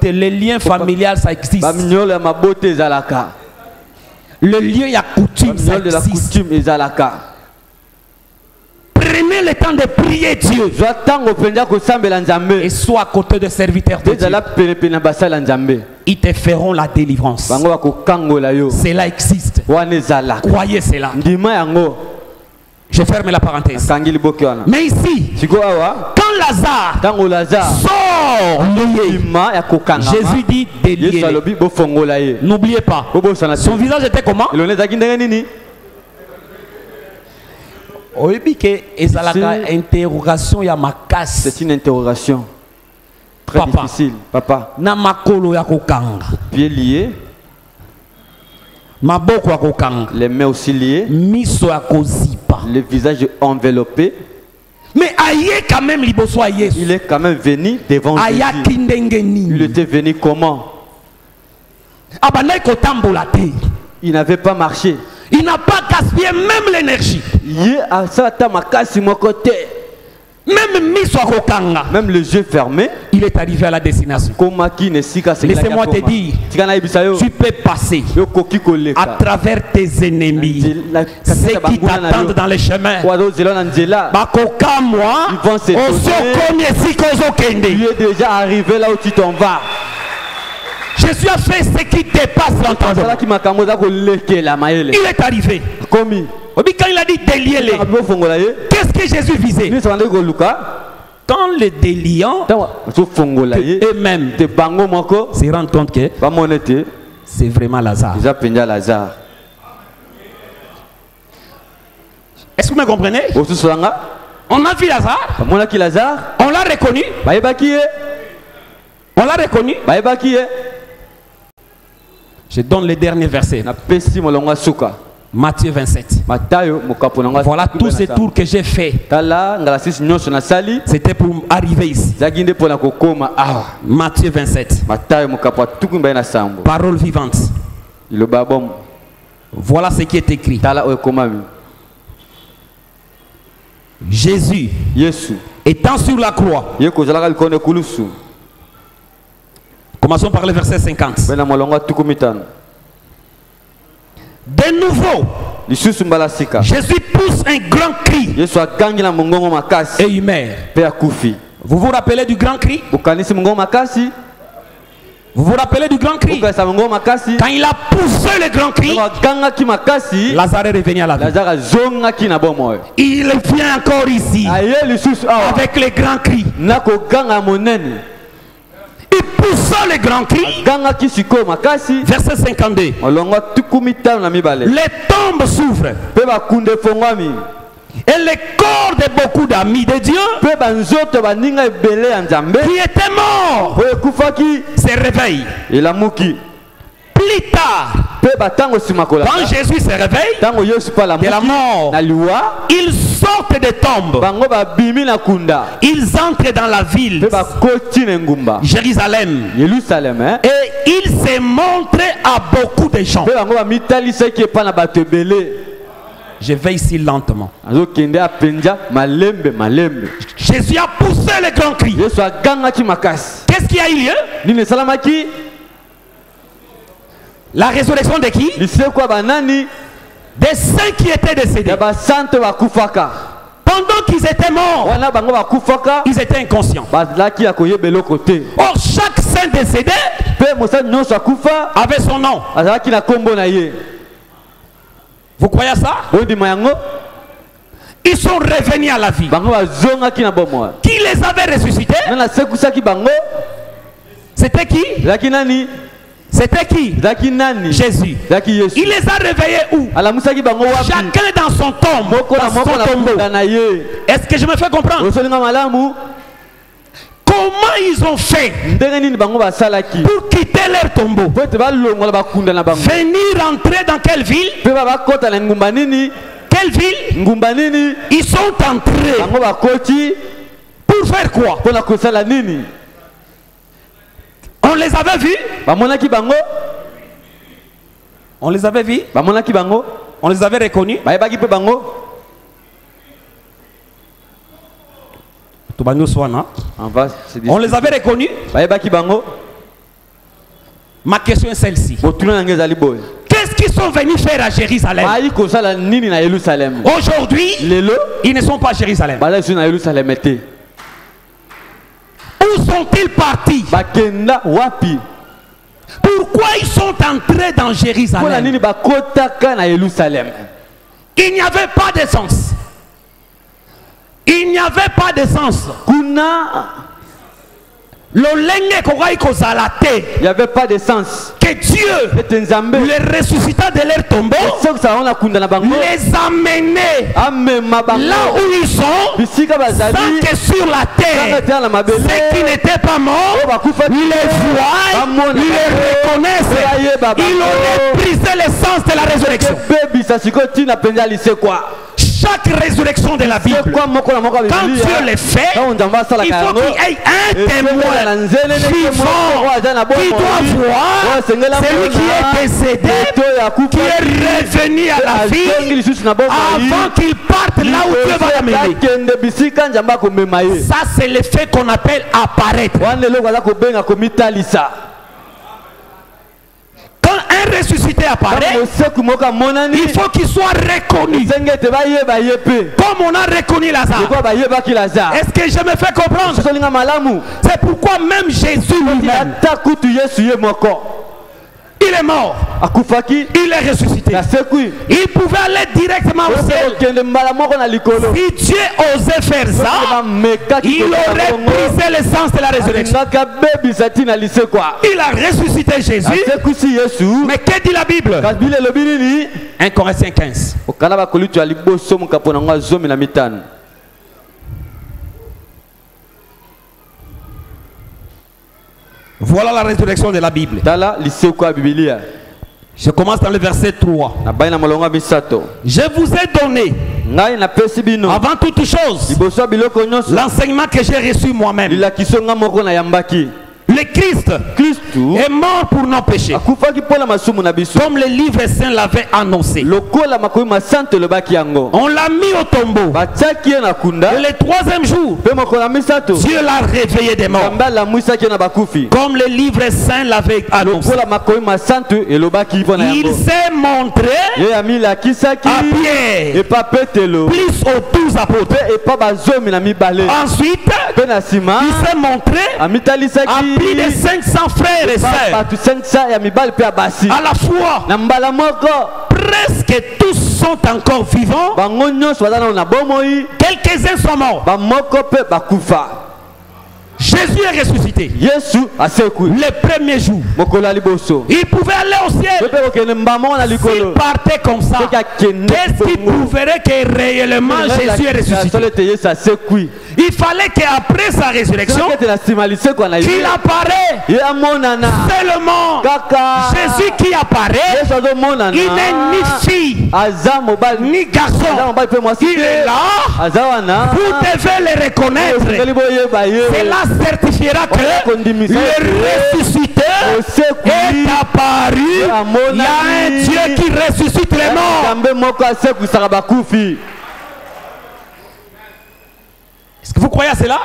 Les liens familiales, ça existe. Le lieu, il y a coutume, ça existe. Prenez le temps de prier Dieu et sois à côté des serviteurs de Dieu. Ils te feront la délivrance. Cela existe. Croyez cela. Je ferme la parenthèse. Mais ici, quand Lazare sort lié, Jésus dit déliez-les. N'oubliez pas, son visage était comment? C'est une interrogation très difficile. Papa, pieds liés, les mains aussi liées, le visage enveloppé. Mais quand même, il est quand même venu devant Jésus. Il était venu comment? Il n'avait pas marché. Il n'a pas gaspillé même l'énergie. Même les yeux fermés. Il est arrivé à la destination. Laissez-moi te dire, tu peux passer à travers tes ennemis, ceux qui t'attendent dans les chemins. Tu es déjà arrivé là où tu t'en vas. Jésus a fait ce qui dépasse l'entendement. Il est arrivé. Quand il a dit déliez-les, qu'est-ce que Jésus visait? Quand les déliants eux-mêmes se rendent compte que c'est vraiment Lazare. Est-ce que vous me comprenez? On a vu Lazare. On l'a reconnu. On l'a reconnu. Je donne le dernier verset. Matthieu 27. Voilà tous ces tours que j'ai fait. C'était pour arriver ici. Matthieu 27. Parole vivante. Voilà ce qui est écrit. Jésus étant sur la croix. Commençons par le verset 50. De nouveau, Jésus pousse un grand cri et il meurt. Vous vous rappelez du grand cri? Vous vous rappelez du grand cri? Quand il a poussé le grand cri, Lazare est revenu à la vie. Il vient encore ici avec le grand cri. Il poussa le grand cri. Verset 52. Les tombes s'ouvrent. Et le corps de beaucoup d'amis de Dieu qui étaient morts se réveillent. Plus tard, quand Jésus se réveille de la mort, ils sortent des tombes. Ils entrent dans la ville Jérusalem. Et ils se montrent à beaucoup de gens. Je vais ici lentement. Jésus a poussé le grand cri. Qu'est-ce qui a eu lieu? La résurrection de qui? Des saints qui étaient décédés. Pendant qu'ils étaient morts, ils étaient inconscients. Or, chaque saint décédé avait son nom. Vous croyez à ça? Ils sont revenus à la vie. Qui les avait ressuscités? C'était qui? C'était qui? Jésus. Il les a réveillés où? Chacun dans son tombe. Est-ce que je me fais comprendre? Comment ils ont fait pour quitter leur tombeau? Venir entrer dans quelle ville? Quelle ville? Ils sont entrés pour faire quoi? On les avait vus? On les avait vus? On les avait reconnus? On les avait reconnus? Ma question est celle-ci. Qu'est-ce qu'ils sont venus faire à Jérusalem? Aujourd'hui, ils ne sont pas à Jérusalem. Où sont-ils partis? Pourquoi ils sont entrés dans Jérusalem? Il n'y avait pas d'essence. Il n'y avait pas d'essence. Il n'y avait pas d'essence. Que Dieu les ressuscita de leur tombeau, les amenait là où ils sont, sans que sur la terre, ceux qui n'étaient pas morts les voient, les reconnaissent. Ils auraient brisé l'essence de la résurrection. Chaque résurrection de la Bible, quand Dieu le fait, il faut qu'il y ait un témoin vivant qui doit voir celui qui est décédé, qui est revenu à la vie avant qu'il parte là où Dieu va l'amener. Ça, c'est le fait qu'on appelle apparaître. Quand un ressuscité apparaît, il faut qu'il soit reconnu. Comme on a reconnu Lazare. Est-ce que je me fais comprendre? C'est pourquoi même Jésus lui-même, il est mort, il est ressuscité. Il pouvait aller directement au ciel. Si Dieu osait faire ça, il aurait brisé l'essence de la résurrection. Il a ressuscité Jésus. Mais que dit la Bible? 1 Corinthiens 15. Voilà la résurrection de la Bible. Je commence dans le verset 3. Je vous ai donné, avant toute chose, l'enseignement que j'ai reçu moi-même. Le Christ est mort pour nos péchés, comme le livre saint l'avait annoncé. On l'a mis au tombeau. Et le troisième jour, Dieu l'a réveillé des morts, comme le livre saint l'avait annoncé. Il s'est montré à Pierre, plus aux 12 apôtres. Ensuite, il s'est montré à plus Plus de 500 frères et sœurs. À la fois. Presque tous sont encore vivants. Quelques-uns sont morts. Jésus est ressuscité. Le premier jour. Il pouvait aller au ciel. S'il partait comme ça, qu'est-ce qui prouverait que réellement Jésus est ressuscité? Il fallait qu'après sa résurrection, qu'il apparaît. Seulement Jésus qui apparaît, il n'est ni fille ni garçon. Il est là. Vous devez le reconnaître. Cela certifiera que le ressuscité est apparu. Il y a un Dieu qui ressuscite les morts. Est-ce que vous croyez à cela?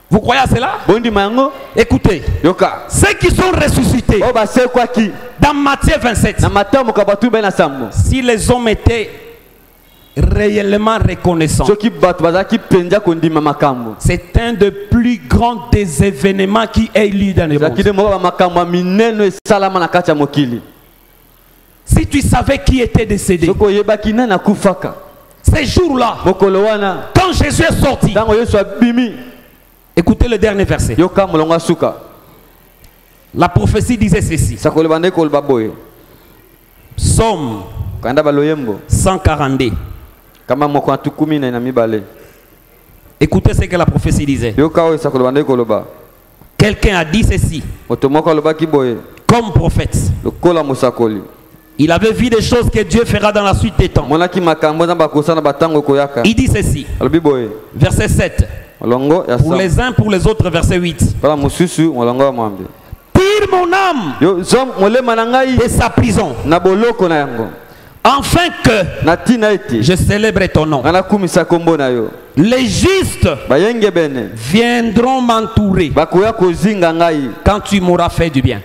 Vous croyez à cela? Écoutez, ceux qui sont ressuscités dans Matthieu 27, si les hommes étaient réellement reconnaissants, c'est un des plus grands des événements qui est lieu dans le monde. Si tu savais qui était décédé ces jours-là, quand Jésus est sorti, écoutez le dernier verset. La prophétie disait ceci. Psaume 142. Écoutez ce que la prophétie disait. Quelqu'un a dit ceci comme prophète. Il avait vu des choses que Dieu fera dans la suite des temps. Il dit ceci. Verset 7. Pour les uns, pour les autres, verset 8. Tire mon âme de sa prison, afin que je célèbre ton nom. Les justes viendront m'entourer quand tu m'auras fait du bien.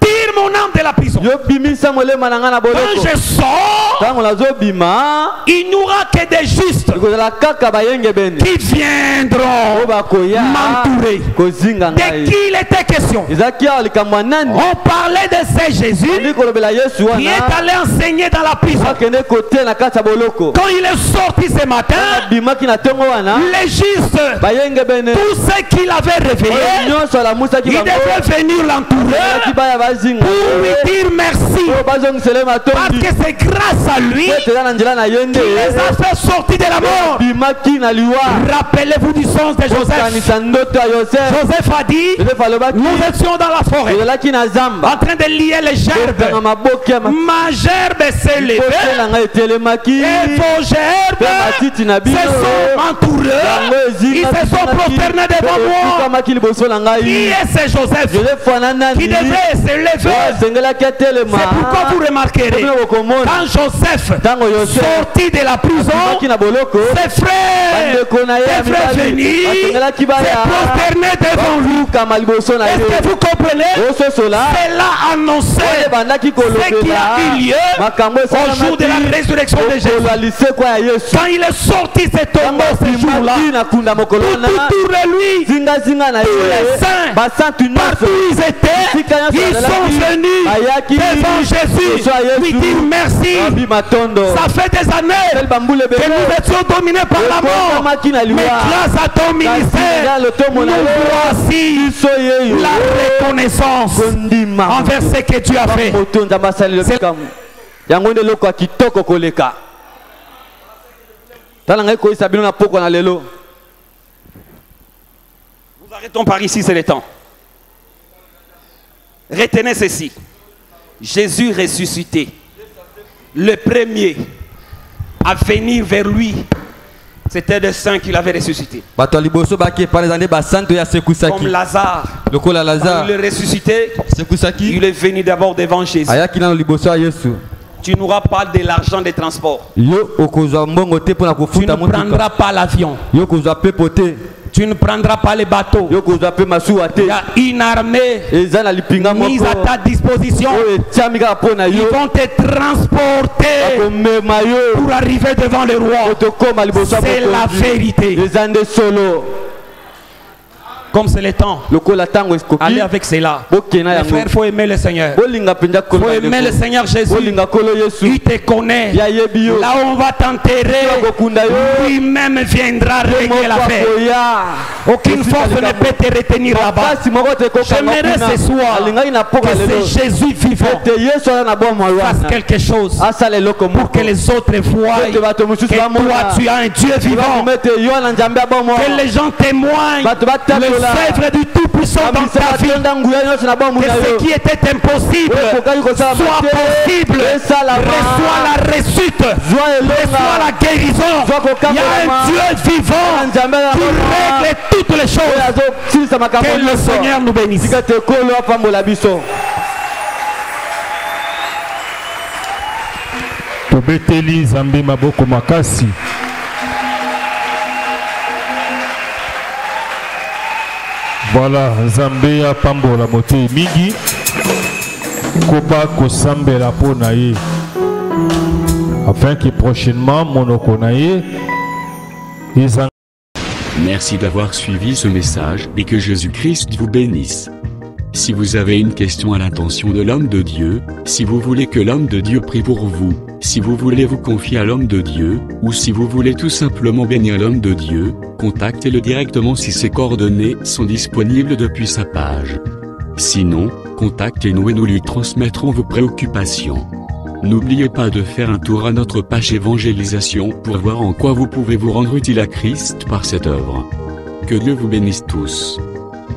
Tire mon âme de la prison. Quand je sors, il n'y aura que des justes qui viendront m'entourer. De qui il était question? On parlait de ce Jésus qui est allé enseigner dans la prison. Quand il est sorti ce matin, les justes, tous ceux qu'il avait réveillés, ils devaient venir l'entourer pour lui dire merci, parce que c'est grâce à lui qu'il les a fait sortir de la mort. Rappelez-vous du sens de Joseph. Joseph a dit, nous étions dans la forêt en train de lier les gerbes. Ma gerbe s'est levée et vos gerbes se sont entourés. Ils se sont prosternés devant moi. Qui est ce Joseph qui devrait se lever? C'est pourquoi vous remarquerez, quand Joseph sortit de la prison, ses frères devaient venir se prosterner devant lui. Est-ce que vous comprenez? Cela annonçait ce qui a eu lieu au jour de la résurrection de Jésus. Quand il est sorti ce tombeau ce jour-là, tout autour de lui, tous les saints, partout ils étaient, ils sont venus devant Jésus lui dire merci. Ça fait des années que nous étions dominés par la mort, mais grâce à ton ministère, nous voici la reconnaissance envers ce que tu as fait. Nous arrêtons par ici, c'est le temps. Retenez ceci. Jésus ressuscité, le premier à venir vers lui, c'était des saints qu'il avait ressuscité. Comme Lazare. Quand il est ressuscité, il est venu d'abord devant Jésus. Tu n'auras pas de l'argent de transport. Tu ne prendras pas l'avion. Tu ne prendras pas les bateaux. Il y a une armée mise à ta disposition. Ils vont te transporter pour arriver devant le roi. C'est la vérité. Comme c'est le temps, allez avec cela. Les frères, il faut aimer le Seigneur. Il faut aimer le Seigneur Jésus. Il te connaît. Là où on va t'enterrer, lui-même viendra régler l'affaire. Aucune force ne peut te retenir là-bas. J'aimerais ce soir que c'est Jésus vivant fasse quelque chose pour que les autres voient que toi tu as un Dieu vivant. Que les gens témoignent le œuvre du Tout-Puissant dans ta vie. Que ce qui était impossible soit possible. Reçois la réussite. Reçois la guérison. Il y a un Dieu vivant qui règle toutes les choses. Que le Seigneur nous bénisse. Tobeteli Zambe maboko makasi. Voilà, Zambé a pambola moté mingi. Koba kosambela pona ye. Afin que prochainement monoko na ye. Merci d'avoir suivi ce message et que Jésus-Christ vous bénisse. Si vous avez une question à l'intention de l'homme de Dieu, si vous voulez que l'homme de Dieu prie pour vous, si vous voulez vous confier à l'homme de Dieu, ou si vous voulez tout simplement bénir l'homme de Dieu, contactez-le directement si ses coordonnées sont disponibles depuis sa page. Sinon, contactez-nous et nous lui transmettrons vos préoccupations. N'oubliez pas de faire un tour à notre page évangélisation pour voir en quoi vous pouvez vous rendre utile à Christ par cette œuvre. Que Dieu vous bénisse tous.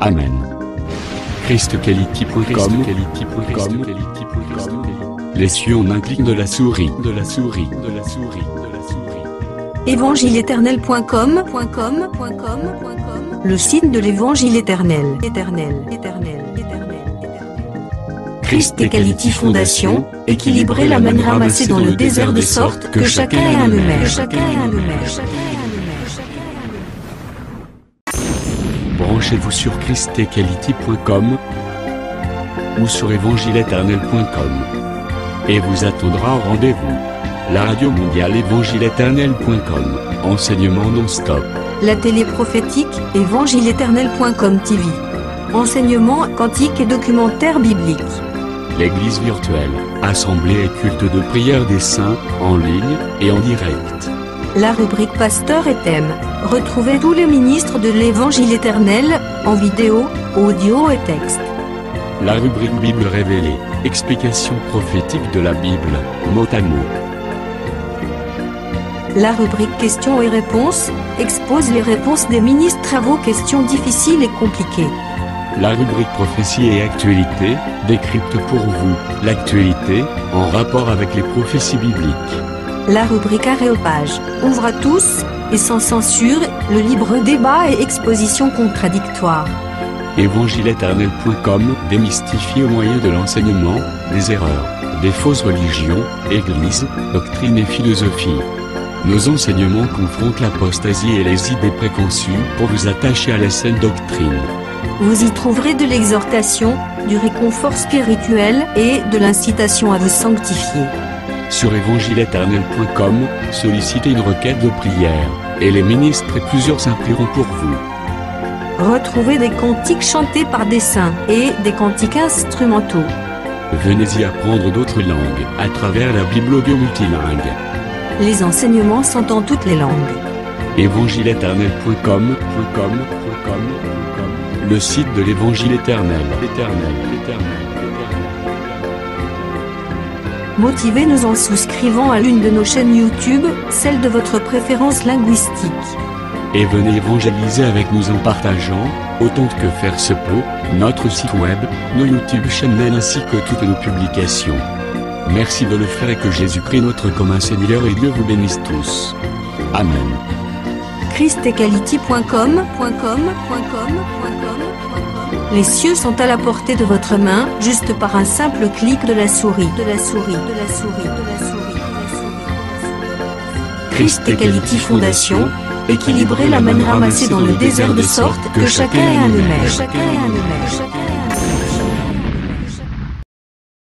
Amen. ChristQuality.com. Les cieux en un clic de la souris. Évangile-éternel.com. Le site de l'Évangile éternel. Christ et Quality Fondation, équilibrer la manne ramassée dans le désert de sorte que chacun ait un numère. Branchez-vous sur ChristEquality.com ou sur évangile-éternel.com et vous attendra au rendez-vous. La radio mondiale évangile-éternel.com, enseignement non-stop. La télé prophétique évangile-éternel.com TV, enseignement quantique et documentaire biblique. L'église virtuelle, assemblée et culte de prière des saints, en ligne et en direct. La rubrique Pasteur et thème. Retrouvez tous les ministres de l'Évangile éternel, en vidéo, audio et texte. La rubrique Bible révélée. Explication prophétique de la Bible, mot à mot. La rubrique Questions et réponses expose les réponses des ministres à vos questions difficiles et compliquées. La rubrique Prophétie et actualité décrypte pour vous l'actualité en rapport avec les prophéties bibliques. La rubrique Aréopage ouvre à tous et sans censure le libre débat et exposition contradictoire. Évangile-éternel.com démystifie au moyen de l'enseignement, des erreurs, des fausses religions, églises, doctrines et philosophies. Nos enseignements confrontent l'apostasie et les idées préconçues pour vous attacher à la saine doctrine. Vous y trouverez de l'exhortation, du réconfort spirituel et de l'incitation à vous sanctifier. Sur évangile-éternel.com, sollicitez une requête de prière, et les ministres et plusieurs s'implieront pour vous. Retrouvez des cantiques chantés par des saints et des cantiques instrumentaux. Venez y apprendre d'autres langues à travers la Bible audio multilingue. Les enseignements sont en toutes les langues. évangile-éternel.com, le site de l'Évangile éternel. Motivez-nous en souscrivant à l'une de nos chaînes YouTube, celle de votre préférence linguistique. Et venez évangéliser avec nous en partageant, autant que faire se peut, notre site web, nos YouTube channels ainsi que toutes nos publications. Merci de le faire et que Jésus-Christ notre commun Seigneur et Dieu vous bénisse tous. Amen. ChristEquality.com. Les cieux sont à la portée de votre main, juste par un simple clic de la souris. ChristEquality Fondation, équilibré l'amène ramasser dans le désert de sorte que chacun ait un aimère.